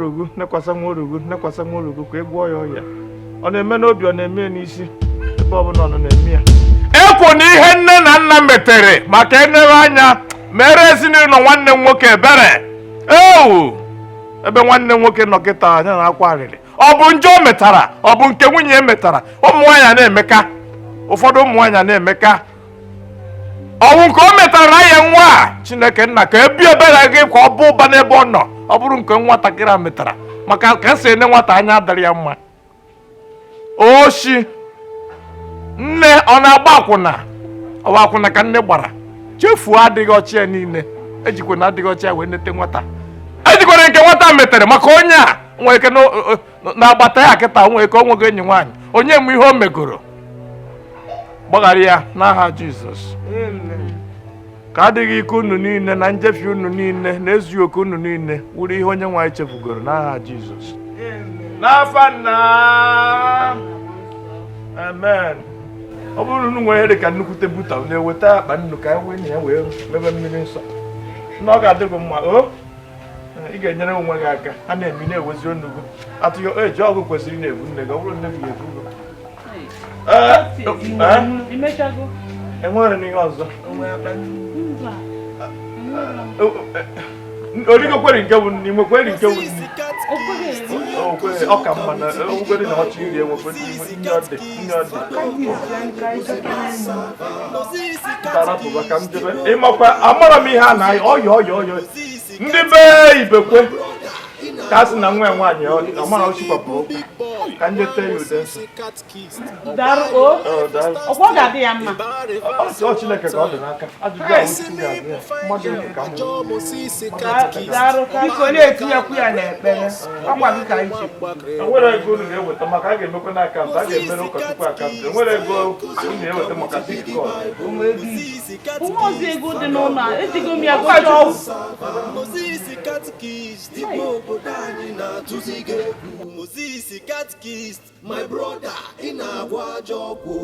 Speaker 3: orogu ka egwuo ya ọya ọ na-eme n'obi ọ na-eme n'isi ebe ọbụla ọ na-eme ya ekwu na ihe nne na nna metere maka enere anya mere ezinụlọ nwanne m nwoke ebere ebe nwanne m nwoke nọ kịta anya na-akwa arịrị ọ bụ njọ o metara ọ bụ nke nwunye metara ụmụ nwaanyị na-emeka ụfọdụ ụmụ nwaanyị na-emeka ọnwụ nke o metara ya nwa Chineke nna ka ebi ebere gị ka ọ bụ ụba n'ebe ọ nọ ọ bụrụ nke nwatakịrị a metara maka ka esi ene nwata anya adịrị ya mma oshi nne ọ na-agba akwụna ka nne gbara chefuo adịghị ọchị ya niile ejikwa na adịghị ọchị ya wee nete nwata ejikwara nke nwata metere maka onye a nwere ike na-agbata ya kịta nwere ike o nweghị enyi nwaanyị onye mụ ihe o megoro gbaghara ya n'aha Jizọs ka adịghị ike unu niile na njefe unu niile na ezughị oke unu niile wuru ihe onye nwaanyị chefugoro n'aha Jizọs n'afa nna amen ọ bụrụ na unu nwere ihe dị ka nnukwute buta na-eweta akpa nnu ka anyị wee ya wee mebe mmiri nsọ na ọ ga-adịghị mma ị ga-enyere onwe gị aka a na-emi na-ewezi onugbu atụghị eji ọgụ kwesịrị na-ebu nne gị ọ bụrụ nne gị ga-ebu enwere n'ihe ọzọ origokwere nke bụ n'ime kweri nke bụ ọ ka mma na ogwere na ọchị iri enwekwe nne ọdị ka m jebe ịmakwa amara m ihe a na ọya ndị be ibekwe ka a sị na nwa nwaanyị ọmara ochikwapụrụ ụka ka njete ya ude nsọ
Speaker 13: ọkwọ ga-adị ya mma
Speaker 3: ọ Chineke ka ọ dị n'aka ajụjụ ahụ Chukwu ga-abịa ya mmadụ oge ka
Speaker 10: biko na-etinyekwu ya n'ekpere ọkwa gị ka anyị chekwa
Speaker 3: enwere ego unu ga-eweta maka a ga-emekwa na akaụntụ a ga-emere ụkọchukwu akaụntụ enwere ego unu ga-eweta maka bitkọin
Speaker 13: ụmụ ozi ego dị n'ụlọ ejigo m ya gụcha ọgwụ
Speaker 1: Moses Catechist, my brother, ị na-agwa ajọ ọgwụ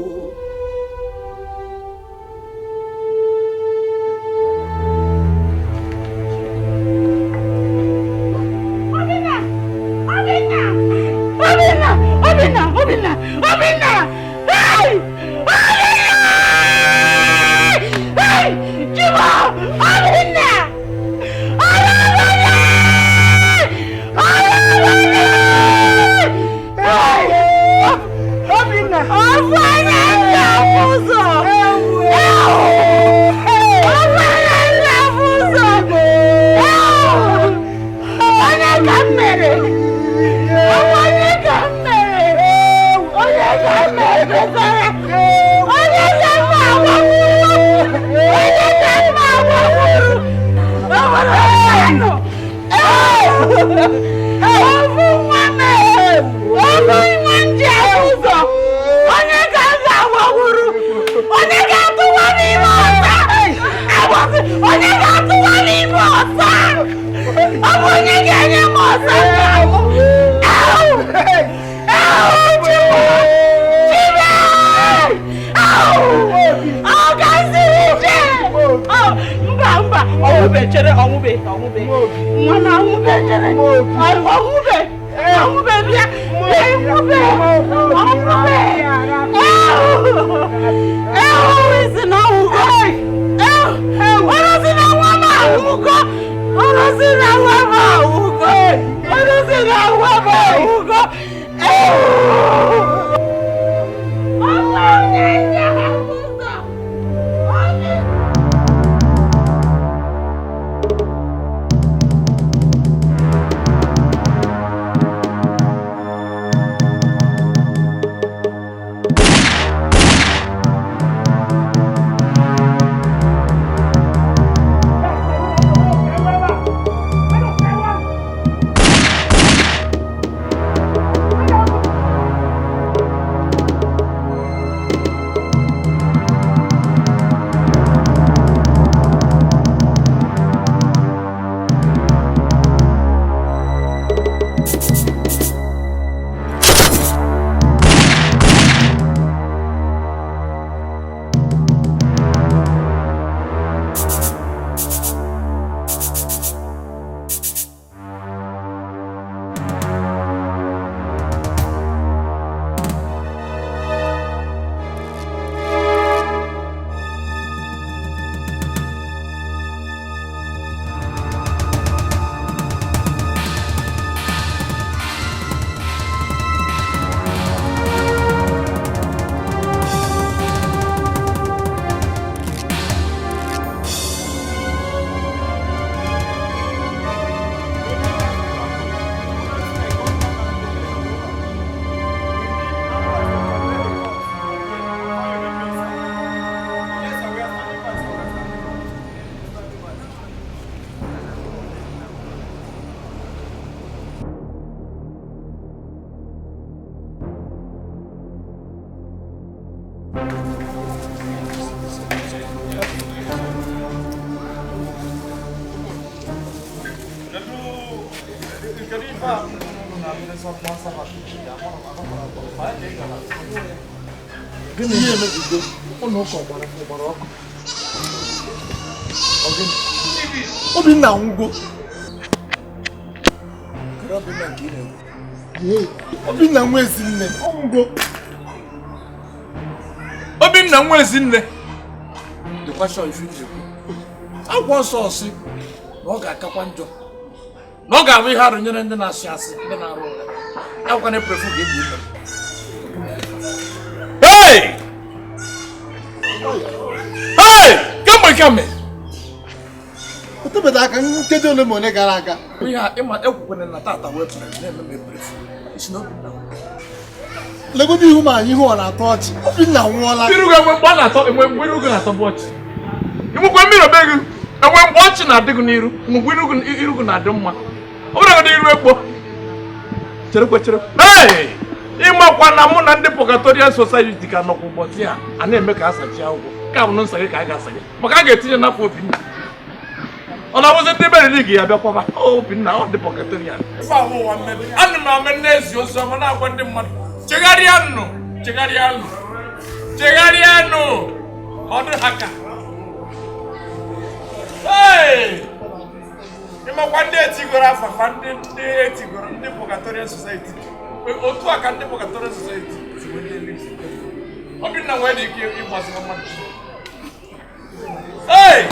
Speaker 11: Obinna nwugo. Obinna nwezi nne. Nwugo. Obinna nwezi nne. The question is you. Agwọ nsọ si na ọ ga-akakwa njọ. Na ọ ga-abụ ihe arụ nyere ndị na-asị asị, ndị na-arụ ụra. Agwọ na-eprefu ga-ebi ibe. Hey! Hey! Kame! Otebeda aka nkeji ole ma one gara aga. Ihe a ịma ekwukwene na tata wepụrụ na-eme m eprefu. Isi n'obi na Legodi ihu ma anyị ihu ọ na-atọ ọchị. Obinna nwụọla. Iru ga-enwe mgbe ọ na-atọ enwe iru na-atọ bụ ọchị. Imukwe mmiri obegi enwe mgbe ọchị na-adị gị n'iru, mgbe iru gị na-adị mma. Ọ bụrụ na iru ekpo. Chere. Hey! Ịmakwa na mụ na ndị Purgatorial Society ka nọkwa ụbọchị a na-eme ka asachi akwụkwọ. Ka bụ na nsọ gị ka a ga-asa gị. Maka a ga-etinye n'afọ Obinna. Ọ na-abụzi ndị bere dị gị ya bịakwa Obinna ọ dị Purgatorial. Ana m ame n'ezi ozi ọma na-agwa ndị mmadụ. Chegharịanụ. Ọ dị ha ka. Hey! Ịmakwa ndị etigoro afafa ndị etigoro ndị Purgatorial Society. Otu a ka ndị Purgatorial Society si wee n'elu isi. Obinna nwere dị ike ịgbasi mmadụ. Hey!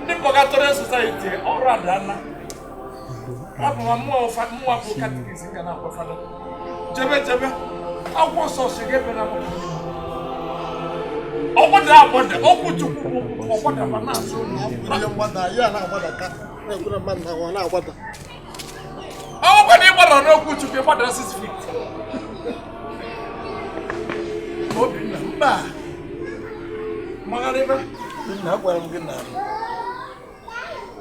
Speaker 11: Ndị Purgatorial Society ọrụ adana. Abụ ma mmụọ bụ katikis nga na-akwa fada. Jebe agwọ nsọ si ga-ebe na mmadụ. Ọgbada okwu Chukwu ọgbada ma na-asụ onye mgbada ya na-agbada ka na-ekwere mmadụ na nwa na-agbada. Ọgbada ịgbada n'okwu Chukwu ịgbada 6 feet. Obinna mba magharịba. Obinna agwara m gị na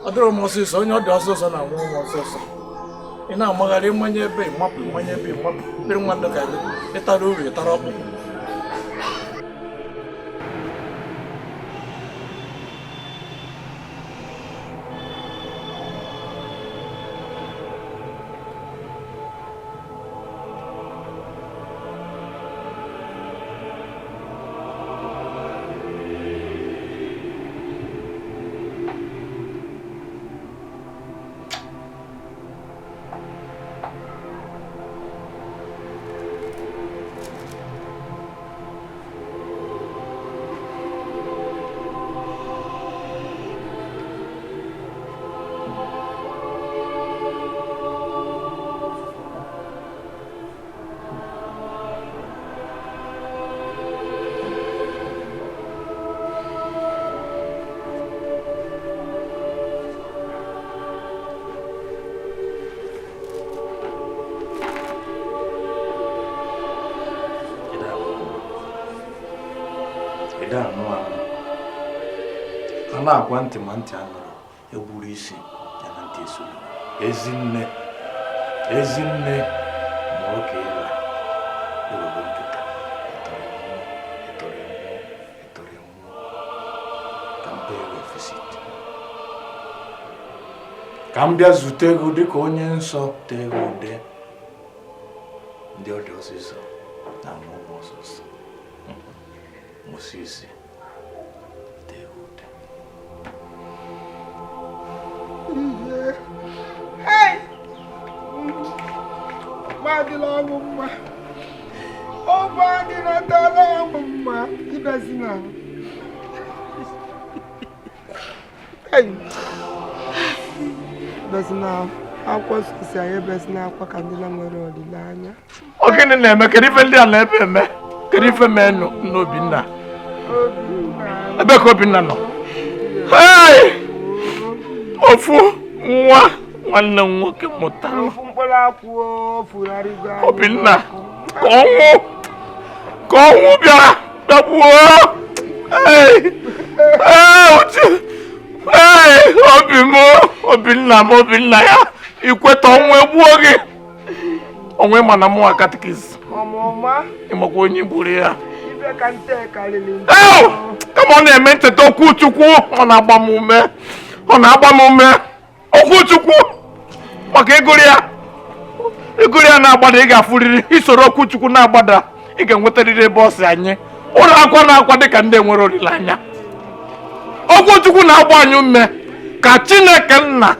Speaker 3: Other Moses on your doses on a woman. In our mother, when you be mopping, when you be mopping, they want to get it.
Speaker 4: na agwa ntị ma ntị anụrụ egburu isi ya na ntị esolu ezinne ma oke ịla erogo nkịta ịtọrọ mmụọ ka mbe ego visit ka m bịa zute ego dịka onye nsọ tee ego ude ndị ọ dị ọsịsọ na mmụọ ọsịsọ Mosisi
Speaker 11: Hey! Madila mumma. Oh, Madila tala mumma. Ibasina. Hey! Ibasina. Akwa sisi aye ibasina akwa kandila nwere olilanya.
Speaker 3: Okay, na-eme kedu ife ndị a na-ebe eme? Kedu ife mee n'Obinna? Ebe ka Obinna nọ? Hey! Ofu nwa nwanne m nwoke mụtara. Obinna ka ọnwụ bịara gbuo. Obinna ya ikweta ọnwụ egbuo gị. Onwe mana mụ akatikis. Ịmakwa onye gburu ya. Kama ọ na-eme ncheta okwu Chukwu, ọ na-agba m ume. Okwu Chukwu maka egori ya na-agbada ị ga-afụrịrị isoro okwu Chukwu na-agbada ị ga-enwetarịrị ebe ọ si anyị ụlọ akwa na-akwa dịka ndị nwere olileanya. Okwu Chukwu na-agba anyị ume ka Chineke nna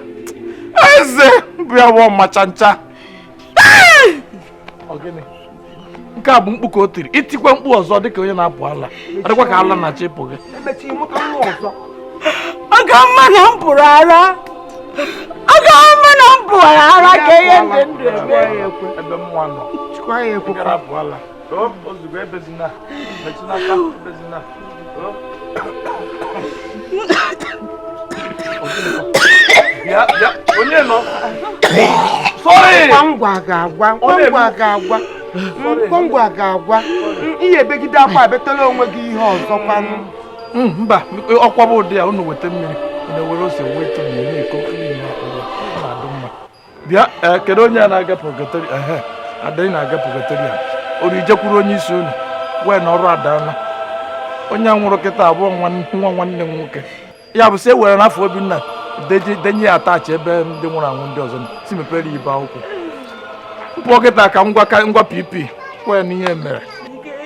Speaker 3: eze bịa wụọ machancha. Nke a bụ mkpu ka o tiri itikwe mkpu ọzọ dịka onye na-apụ ala adịkwa ka ala na-achọ ịpụ gị.
Speaker 13: Aga mma na mpụrụ ara ka ihe ndị ndụ
Speaker 3: ebe mmụọ nọ chukwa ya ekwe gara apụ ala ozugbo ebezina metinata ebezina onye nọ
Speaker 11: ngwa ga-agwa ihe ebegide akwa ebetala onwe gị ihe ọzọ kwanụ.
Speaker 3: Mba ọkwa bụ ụdị ya unu weta mmiri na-ewere ose weta na-eko klin na-adụ mma. Bịa kedu onye a na-aga purgatory adịghị na-aga purgatory ori jekwuru onye isi unu wee na ọrụ adana onye nwụrụ kịta abụọ nwa nwanne m nwoke ya bụ sị ewere n'afọ Obinna denye ya atachi ebe ndị nwụrụ anwụ ndị ọzọ si mepere ibe akwụkwọ mpụọ kịta ka ngwa pp wee n'ihe mere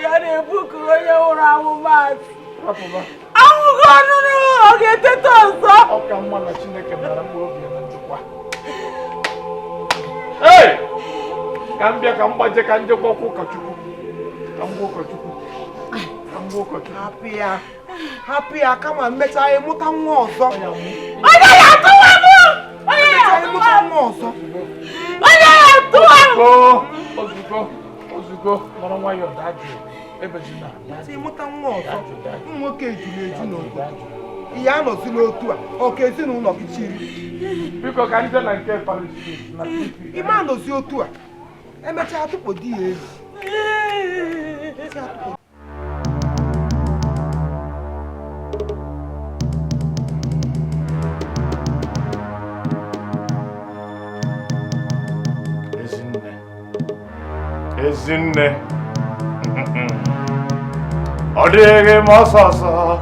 Speaker 13: ya na-ebuku onye nwụrụ anwụ maazị anwụghị ọnụnụ ọ ga-eteta ọzọ.
Speaker 3: Ọka mma na Chineke mara mgbe obi na njikwa. Ka m bịa ka m gbaje ka njekwa ọkwa ụkọchukwu ka m gwa ụkọchukwu.
Speaker 11: Hapụ ya kama mmecha ịmụta nwa ọzọ.
Speaker 3: Ozugbo nọrọ nwayọọ dajụọ ebezina
Speaker 11: ịmụta nwa ọzọ nwoke ejuru eju n'obodo ihe anọzi n'otu a ọka ezinụlọ gị chiri
Speaker 3: biko ka ndị na nke
Speaker 11: ime anọzi otu a emechaa tụpụ di ya elu.
Speaker 6: Ezinne. Odiri Mososo.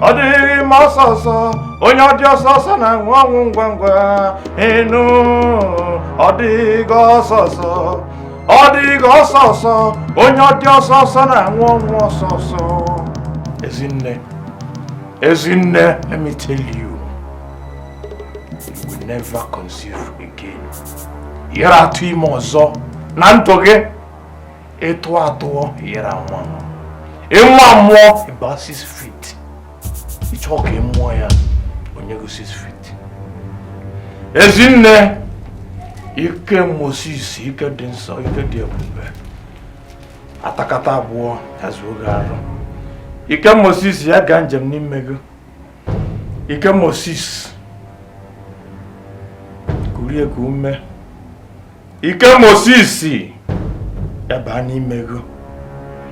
Speaker 6: Odiri Mososo. Onyodio Soso na ngwangwa. Enu. Odigo Soso. Odigo Soso. Onyodio Soso na ngwangwa Soso. Ezinne. Ezinne, let me tell you. You will never conceive again. Yera tu imozo. Nantoge. Eto ato yera mwa. Emwa mwa about 6 feet. Ichoke mwa ya. Onyego 6 feet. Ezinne. Ike Moses, ike denso, ike diabube. Atakata abuo yazugaro. Ike Moses ya ganjem n'imego. Ike Moses. Kurie kume. Ike Moses ya ba n'imego.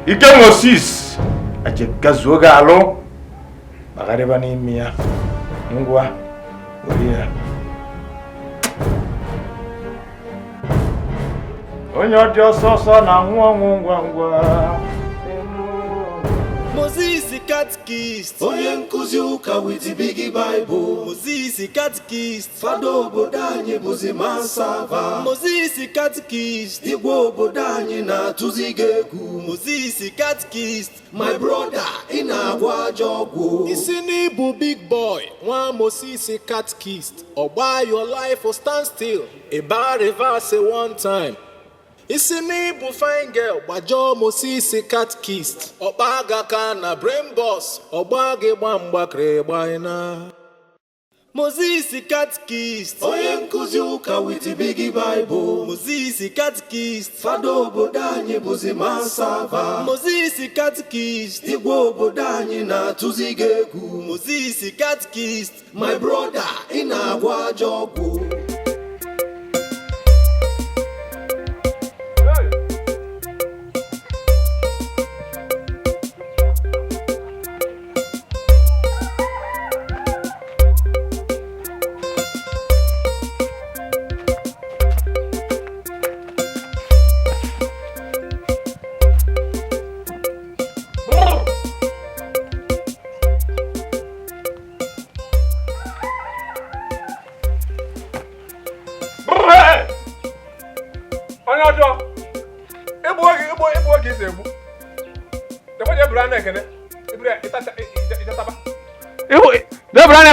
Speaker 6: Ike Moses aje gazuoga alo. Bagareba n'imi ya. Ngwa. Oria. Onye dị ọsọsọ na ngwa.
Speaker 1: Moses Catechist, onye nkuzi ụka with the big Bible. Moses Catechist, fada obodo anyị bụzi Masava. Moses Catechist, igwe obodo anyị na-atụzi gị egwu. Moses Catechist, my brother, ị na-agwa ajọ ọgwụ.
Speaker 11: Isi n'ịbụ big boy, nwa Moses Catechist, ọgba your life or stand still. Ịba reverse one time. Isi n'ịbụ fine girl, gbajo Moses Catechist, ọkpa agaka na brain boss, ọgba gị gba mgbakere gbanyena.
Speaker 1: Moses Catechist, onye nkuzi ụka with the big Bible. Moses Catechist, fada obodo anyị bụzi Masava. Moses Catechist, igwe obodo anyị na-atụzi gị egwu. Moses Catechist, my brother, ị na-agwa ajọ ọgwụ.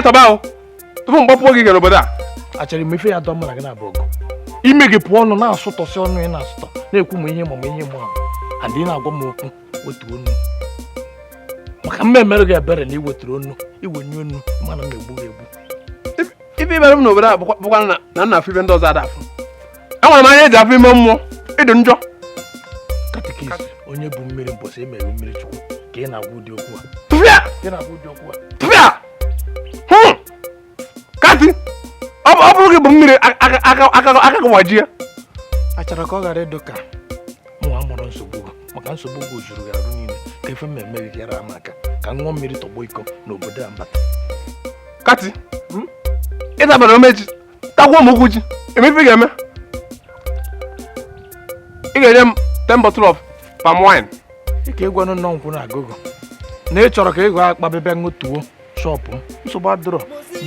Speaker 6: Tabao. Tupu mgbapụ oge gara obodo a.
Speaker 3: Achọrọ m ife ya dọ mara gị na abụọ. Ime gị pụọ ọnụ na-asụtọsị ọnụ ị na-asụtọ na-ekwu m ihe ma ihe mụ ahụ. Adị na-agwa m okwu wetu onu. Maka mmemme gị ebere na iweturu onu, iwenye onu, mana m egbu egbu.
Speaker 6: Ife mere m n'obodo a bụkwa na nna afọ ibe ndị ọzọ ada afọ. Enwere m anya eji afọ ime mmụọ, ịdị njọ.
Speaker 3: Catechist, onye bụ mmiri mbọsị emere mmiri chukwu ka ị na-agwa ụdị okwu a.
Speaker 6: Tụfịa!
Speaker 3: Ị na-agwa ụdị okwu a.
Speaker 6: Tụfịa! Kati! Ọ bụrụ gị bụ mmiri aka gwaji ya.
Speaker 3: Achara ka ọ ghara ịdụ ka mụ amụrụ nsogbu maka nsogbu gị juru gị arụ niile ka efe mmemme gị gara m aka ka ṅụọ mmiri tọgbọ iko n'obodo a mbata.
Speaker 6: Kati! Ịdabara omeji takwuo m ụkwụ ji emefe ga-eme. Ị ga-enye m 10 bottle of palm wine.
Speaker 3: Ị ka ịgwa nọ nkwụ na agụgụ na ị chọrọ ka ị gwa akpabebe ṅụtuo shọpụ m nsogbu adịrọ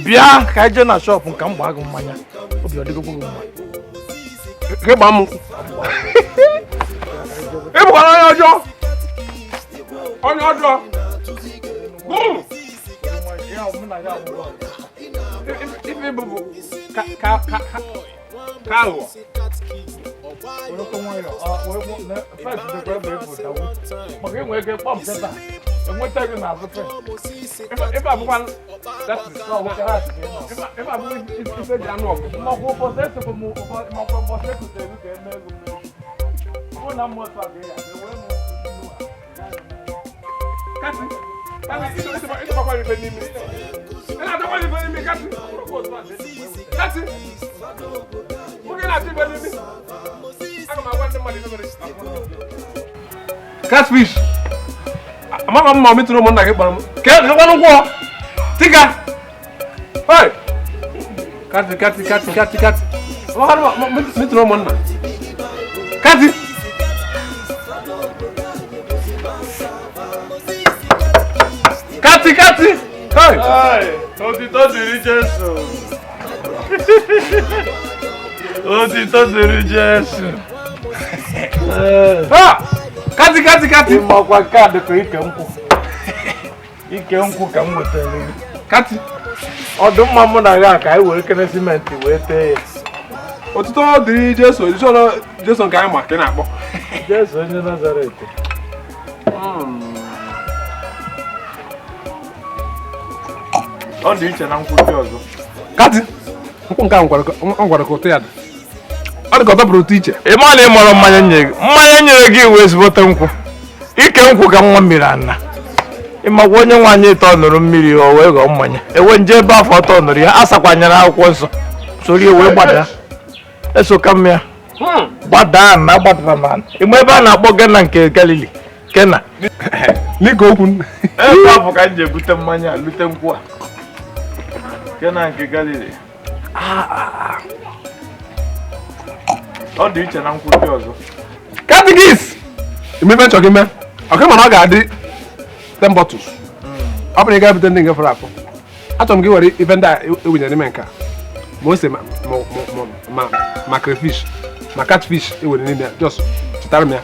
Speaker 3: bịa ka anyị jee na shọpụ m ka m gbaa gị mmanya obi ọ dịgokwa gị mma
Speaker 6: ka gbaa m nkwụ ị bụkwara onye ọjọọ ife bụ ka aghụghọ
Speaker 3: maka enwe ike kpọm kịta enweta gị n'azụ ife abụkwa ife abụkwa ife ji anụ ọgụ mmakwa ụbọchị esekwa m makwa ụbọchị ekutere ka eme ego mmiri ụlọ mmụọ a ga-eya ewee m
Speaker 6: kasi ịdọbakwa ife n'ime ịna-adọkwa ife n'ime kasi kasi oge na-atụ ife n'ime aga m agwa ndị mmadụ ife mere catfish amaghị m ma metụrụ ụmụnna gị kpọrọ m ka gakwanụ ụgwọ tika kati metụrụ ụmụnna kati Kati. Hey. Otito diri Jesu. Otito diri Jesu. Kati.
Speaker 3: Ịmakwa kaadị ka ike nkwụ. Ike nkwụ ka m wetara.
Speaker 6: Kati.
Speaker 3: Ọdụ mma mụ na ya ka anyị were kene simenti wee tee ya.
Speaker 8: Otito dịrị Jesu, Jesu nke anyị ma ka ị na-akpọ.
Speaker 3: Jesu onye Nazaret. Ọ dị iche na nkwụ ndị ọzọ.
Speaker 8: Kati, nkwụ nke a gwara ka ụtọ ya dị. Ọ dị ka ọ tọpụrụ ụtọ iche.
Speaker 6: Ị ma na ị mọrọ mmanya nyere gị. Mmanya nyere gị wee ezigbote nkwụ. Ike nkwụ ka nwa mmiri ana. Ị makwa onye nwaanyị ịtọ nụrụ mmiri o wee ghọọ mmanya. Ewe nje ebe afọ ọtọ nụrụ ya asakwanyere akwụkwọ nsọ. Sori wee gbada. Eso ka m ya. Gbada na gbadara na. Ịma ebe a na-akpọ Gena nke Galili. Kena.
Speaker 8: N'ike okwu.
Speaker 3: Ebe afọ ka m ji ebute mmanya lute nkwụ a. Kena nke Galili. Ọ dị iche na nkwụ ndị ọzọ.
Speaker 8: Katigis! Emefe nchọ gị mee. Ọkụ mana ọ ga-adị 10 bottles. Ọ bụrụ na ị ga-ebute ndị nke fọrọ afọ. Achọrọ m gị were ife ndị a ewunyere n'ime nke a. Ma ose ma crayfish ma catfish ewere n'ime ya. Just chetara m ya.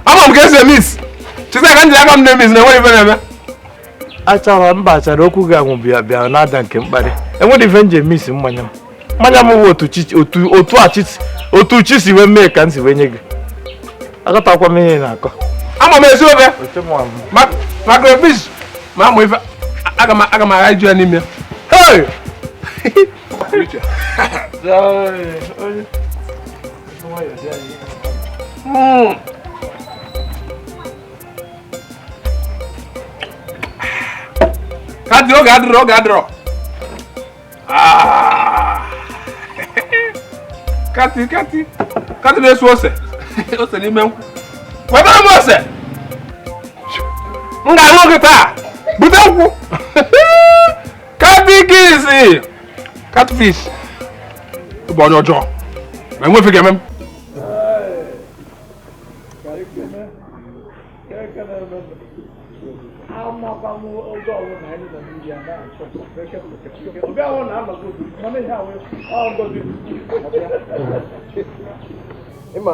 Speaker 8: Ama m ka esi emis. Cheta ka m ji aka m na-emis na enwere ife na-eme.
Speaker 3: Achọrọ m bachara okwu gị anwụ bịa na-ada nke mkparị. Enwere ife nji emisi mmanya m. Mmanya m bụ otu chi si wee mee ka m si wee nye gị. Agatakwa m ihe na-akọ.
Speaker 8: Ama m esi ofe. Ma crayfish ma amụ ife aga m agha iju ya n'ime ya. Hey! Kati oge adịrọ. Kati na-esu ose n'ime nkwụ. Wetara m ose. M ga-aṅụ gị taa. Bute nkwụ. Katigis. Catfish. Bụ onye ọjọọ. Ma enwefe ga-eme m.
Speaker 5: Ịma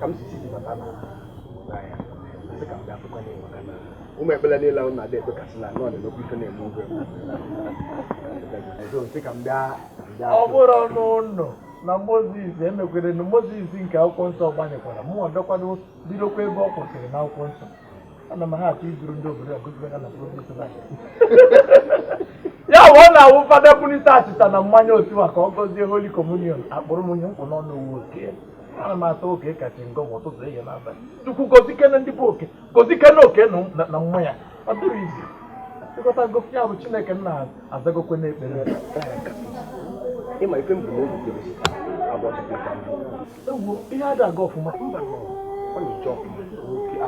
Speaker 5: ka m si bata na ya sị ka m bịa tụkwa n'ihu maka na ụmụ ekpere niile ahụ na-adị ekpekasịla nọ na-emekwa ife na-eme ugwe sị ka m bịa
Speaker 3: ọ bụrụ n'ụlọ na Moses emekwere na Moses nke akwụkwọ nsọ gbanyekwara mụ ọdọkwado bidokwa ebe ọ kwụsịrị na akwụkwọ nsọ ana m ha atụ izuru ndị obodo agụzibega na provinsi ya bụ ọ na-awụ fada bunite achịcha na mmanya otu a ka ọ gọzie Holy Communion akpụrụ m onye nkwụ n'ọnụ owu oke ana m atọ oke kacha ngọ ụtụtụ ehihie n'abalị Chukwu gozikene ndị bụ oke gozikene oke na mmanya ọ dịrị izi ịgọta gosi ya bụ Chineke nna azagokwe n'ekpere
Speaker 5: ịma ife mbụ n'oge
Speaker 3: ewu ihe ada aga ọfụma
Speaker 5: mba ọ na-eji ọfụma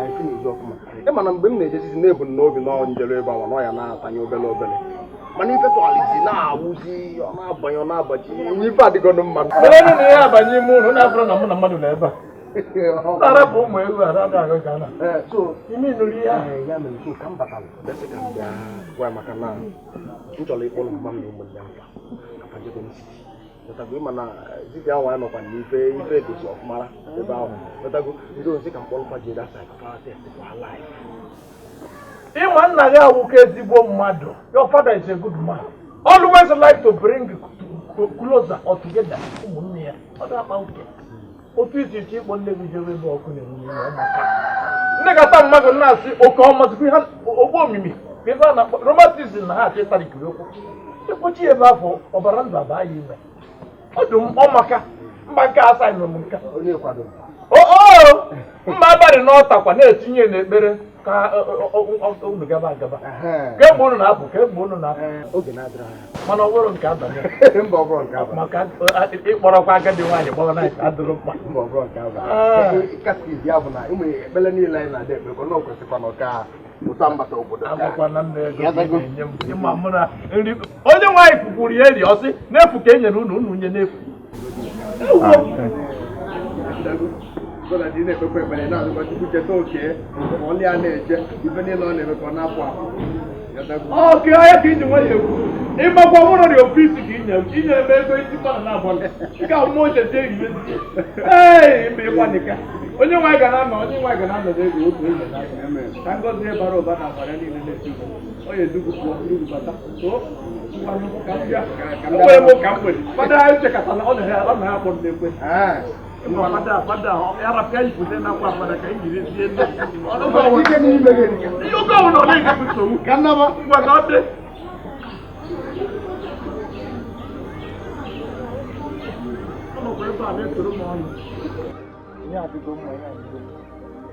Speaker 5: ife na-eji ọfụma ịma na mgbe m na-ejezizi na-ebu n'obi na njere ebe ahụ na ọ ya na-atanye obele mana ife tụgharịzi na-awụzi ọ na-abanye ọ na-agbaji ife adịgọnụ mmadụ
Speaker 3: elu na ihe abanye ime ụlọ na-abụrụ na mụ na mmadụ na ebe a na-arapụ ụmụ ewu a na-ada agụ ka na ime nụrụ ihe ahụ
Speaker 5: ya mere so ka m batara desị ka m bịa gwa maka na m chọrọ ịkpọrọ mgba m na ụmụnne m ka jego n'isiti wetago ịma na dibịa ahụ anyị nọkwa n'ife egosi ọfụmara ebe ahụ wetago ndị ozi ka mkpọrọkwa ji dasa
Speaker 3: ịma nna gị awụka ezigbo mmadụ. Your father is a good man. Always like to bring closer or together ụmụnne ya ọ ga-akpa uke otu isi iche ịkpọ nne gị jebe ebe ọkụ na-enwe ọmaka nne gata mmadụ na-asị oke ọmazikwa ihe ogbo omimi ka ebe a na romantism na ha achọ ịtarikiri okwu ekpochi ebe afọ ọbara ndụ abaa ya ime ọ dị ọmaka mba nke asaa nụrụ m nka mma abalị n'ọtakwa na-etinye n'ekpere ka unu gaba agaba kemgbe unu na-apụ kemgbe unu na-apụ
Speaker 5: oge na-adịrị anya
Speaker 3: mana ọ bụrụ nke abalị maka ịkpọrọkwa agadi nwaanyị gbawa na adịrị mkpa
Speaker 5: kasị ya bụ na ụmụ ekpere niile anyị na-adị ekpe na ọ kwesịkwa na ọka ụta mbata obodo
Speaker 3: agwakwa na nna ego na-enye m ịma mụ na nri onye nwaanyị pụkwuru ya eri ọsị na-efu ka e nyere unu nye n'efu
Speaker 5: so dị na-ekpekwa ekpere na-azụkwa Chukwu cheta oke ma ọlị a na-eje ife niile ọ na-emekọ n'afọ
Speaker 3: Okay, I can do you. If I want on your feet, you know, maybe you want to got more than hey, be one. When you make an amount, you make another day. I'm going to say about Obama for any minute. Oh, you do good work, but so you want to come here. But I check out on the hell on half of the way. Pada, era pia iputena kwa pada kai ngiri ende. Ono kwa wike ni mbele. Yo kwa ono ni kuso. Kana ba kwa note. Ono kwa ba le turu mo ni. Ni ati ko mo ya ni.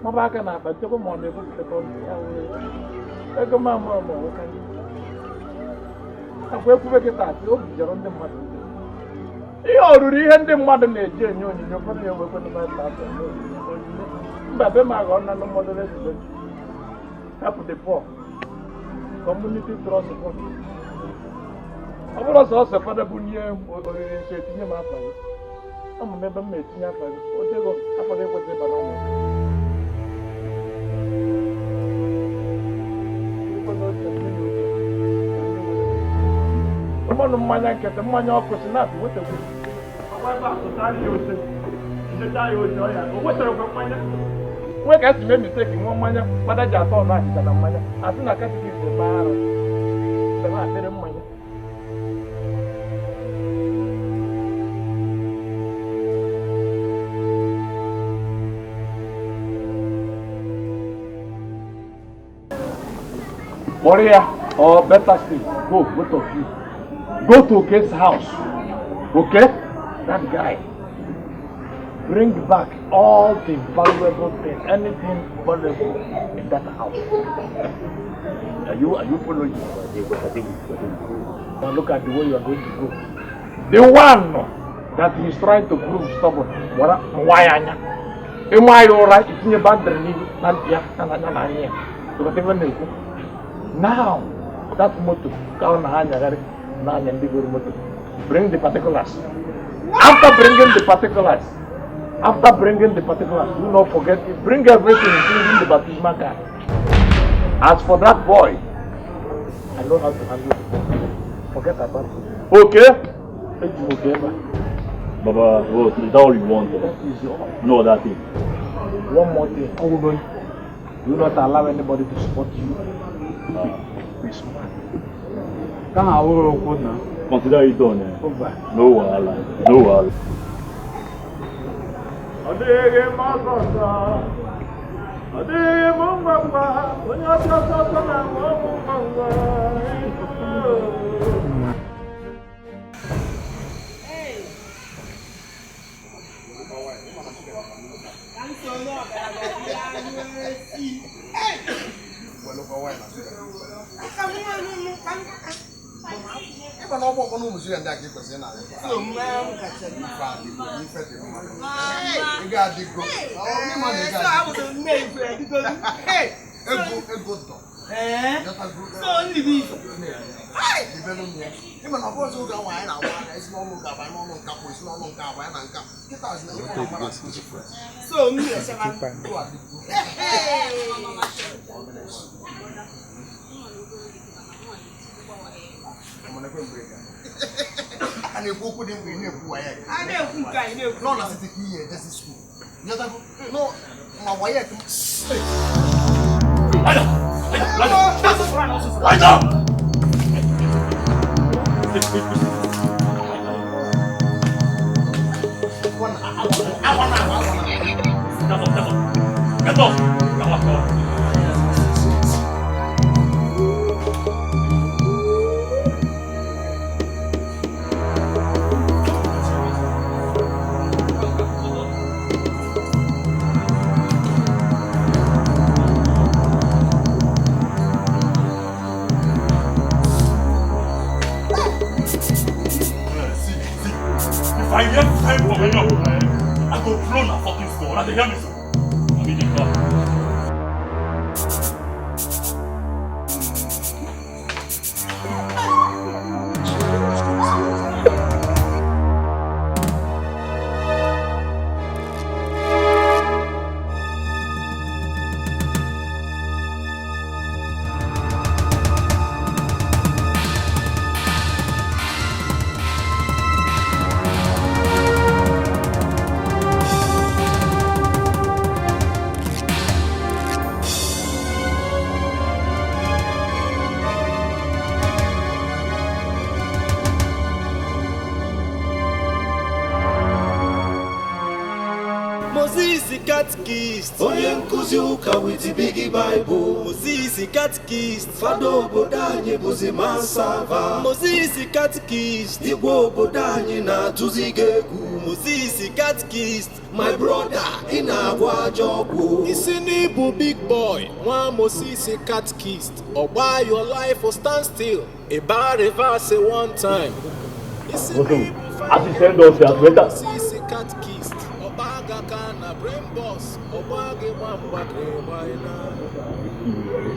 Speaker 3: Ma ba kana ba to ko mo ne ku te ko ni ya we. E ko ma mo ka ni. Akwe ku be ke ta ti o bi jaro ndem ma. Ihe oruru ihe ndị mmadụ na-eji enye onyinye ụfọdụ na-ewekwa mba be ma agha na mmadụ na-ezube help the poor community trust fund ọ bụrụ sọsọ fada bụ nye oriri nso etinye m afa gị ọmụ m ebe m na-etinye afa gị otego afa gị ekwesịrị ịba n'ọnwụ ụmụnụ mmanya nketa mmanya ọkụ si na-apụ wetekwu ebe asụta ahịa ose ncheta ahịa ose ọya o wetarakwa mmanya nwe ka esi mee misteki nwa mmanya mmadụ ji atọ ọnụ achịcha na mmanya asị na katikis mpaghara mgbe ha adịrị mmanya warrior or better still go both of you go to Oke's house, okay? That guy. Bring back all the valuable things, anything valuable in that house. Are you following? Now look at the way you are going to go. The one that is trying to prove stubborn. Why anya? Am I alright? It's in your boundary. Now that motor, bring the particulars. After bringing the particulars, do not forget to bring everything, including the baptismal card. As for that boy, I know how to handle it. Forget about it. Okay? Okay,
Speaker 14: Baba, oh, is that all you want? No other thing.
Speaker 3: One more thing. Do not allow anybody to support you. Be smart.
Speaker 14: Consider it done. No wahala. No wahala.
Speaker 11: Eba na ọgbọ ọkọnụ musu ya ndị aka ikwesị na so mmemme kacha ife adịgo ife dị mma ego adịgo n'ịma na ego adịgo ego dọ so ndị bụ ife ibelu mmiri ịma na ọbụrụ oge nwa anyị na-agwa anya isi n'ọnụ nke abanye n'ọnụ nke apụ isi n'ọnụ nke abanye na nka nkịta azụ na ife na mmadụ asị so mmiri esema ego adịgo I need to put him in a pool. I never think no, I think he is just school. No, my wife. Light up! Get off!
Speaker 14: I hear time for me up, I go throw a fucking store. Now they hear me so. I'm in the car.
Speaker 1: Moses catechist, onye nkuzi ụka with the big Bible. Moses catechist, fada obodo anyị bụzi masava. Moses catechist, igwe obodo anyị na-atụzi gị egwu. Moses catechist, my brother, ị na-agwa ajọ ọgwụ.
Speaker 11: Isi n'ịbụ big boy, nwa Moses catechist, ọgba your life will stand still. A bar reverse one time. Isi n'ịbụ Moses catechist, ọgba agaka na brain boss, ọgba gị gbamgba grịgba ịna.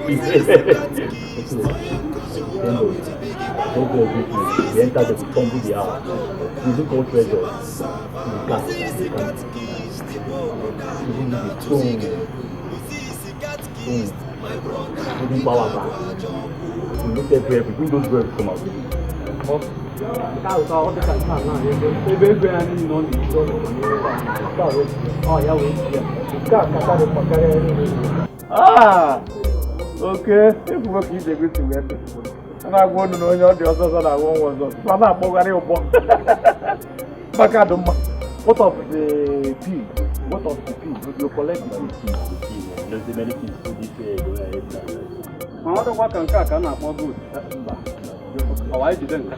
Speaker 11: Moses catechist, onye nkuzi ụka with the big
Speaker 15: They enter the fumble the hour. You look all treasure. You got it. You power back. You look everywhere. Bring those birds come out.
Speaker 3: Ah, okay. If we work, you go together. And I go to know your other than I was. I'm not going what of the pig? What of the pig? You collect the pig.
Speaker 15: There's the many things to this.
Speaker 3: I don't want to cook and not good. Oh, I didn't.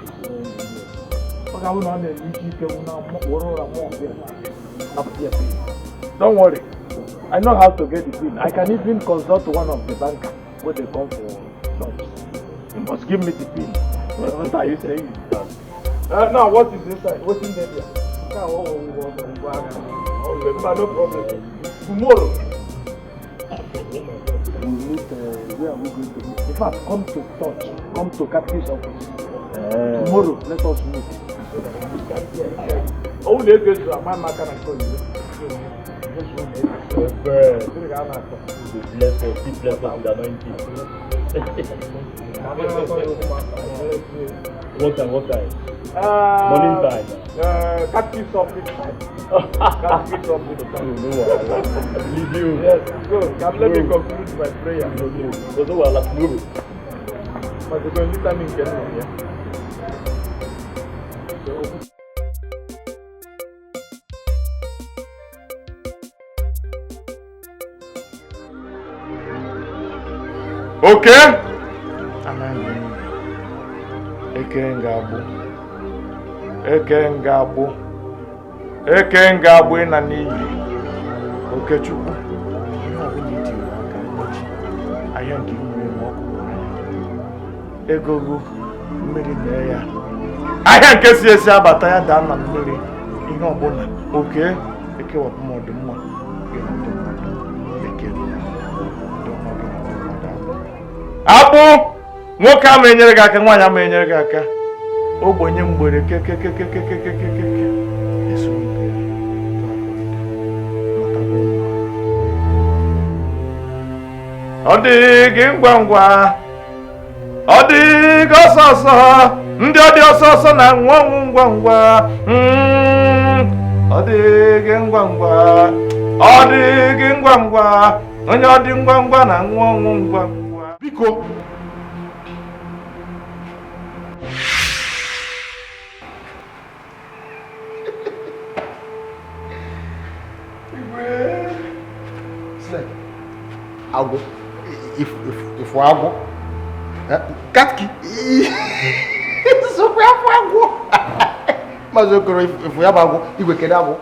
Speaker 3: Don't worry. I know how to get the pin. I can even consult one of the bankers when they come for lunch. You must give me the pin. What are you saying? Now, what is inside? What's in there? No problem. Tomorrow. We meet, where are we going to meet? In fact, come to church. Come to Catechist office. Tomorrow, let us meet. Oh, they go to my market and call you.
Speaker 15: Bless us, keep bless us with anointing. What time? Morning time.
Speaker 3: Catechist office time. Catechist office time.
Speaker 15: Leave you.
Speaker 3: Yes, good. Let me conclude my prayer.
Speaker 15: So no one last move.
Speaker 3: But you're going to time in Kenya, yeah?
Speaker 2: Okay? Eke ngabụ ịna n'iyi Okechukwu ahịa nke mmiri ma ọkụ egogo mmiri na ya ahịa nke si esi abata ya daa na mmiri ihe ọbụla oke ekewapụ m ọdịmma akpụ nwoke ama enyere gị aka nwaanyị ama enyere gị aka ogbenye mgbere kekekekekekekeke ọ dịghị ngwa ngwa ọ dịghị ọsọ ọsọ ndị ọ dị ọsọ ọsọ na nwa ọnwụ ngwa ngwa ọ dịghị ngwa ngwa ọ dịghị ngwa ngwa onye ọ dị ngwa ngwa na nwa ọnwụ ngwa ngwa biko
Speaker 4: Agwo. If we agwo. Katki. So we have agwo. Mazokoro if we have agwo, you go get agwo.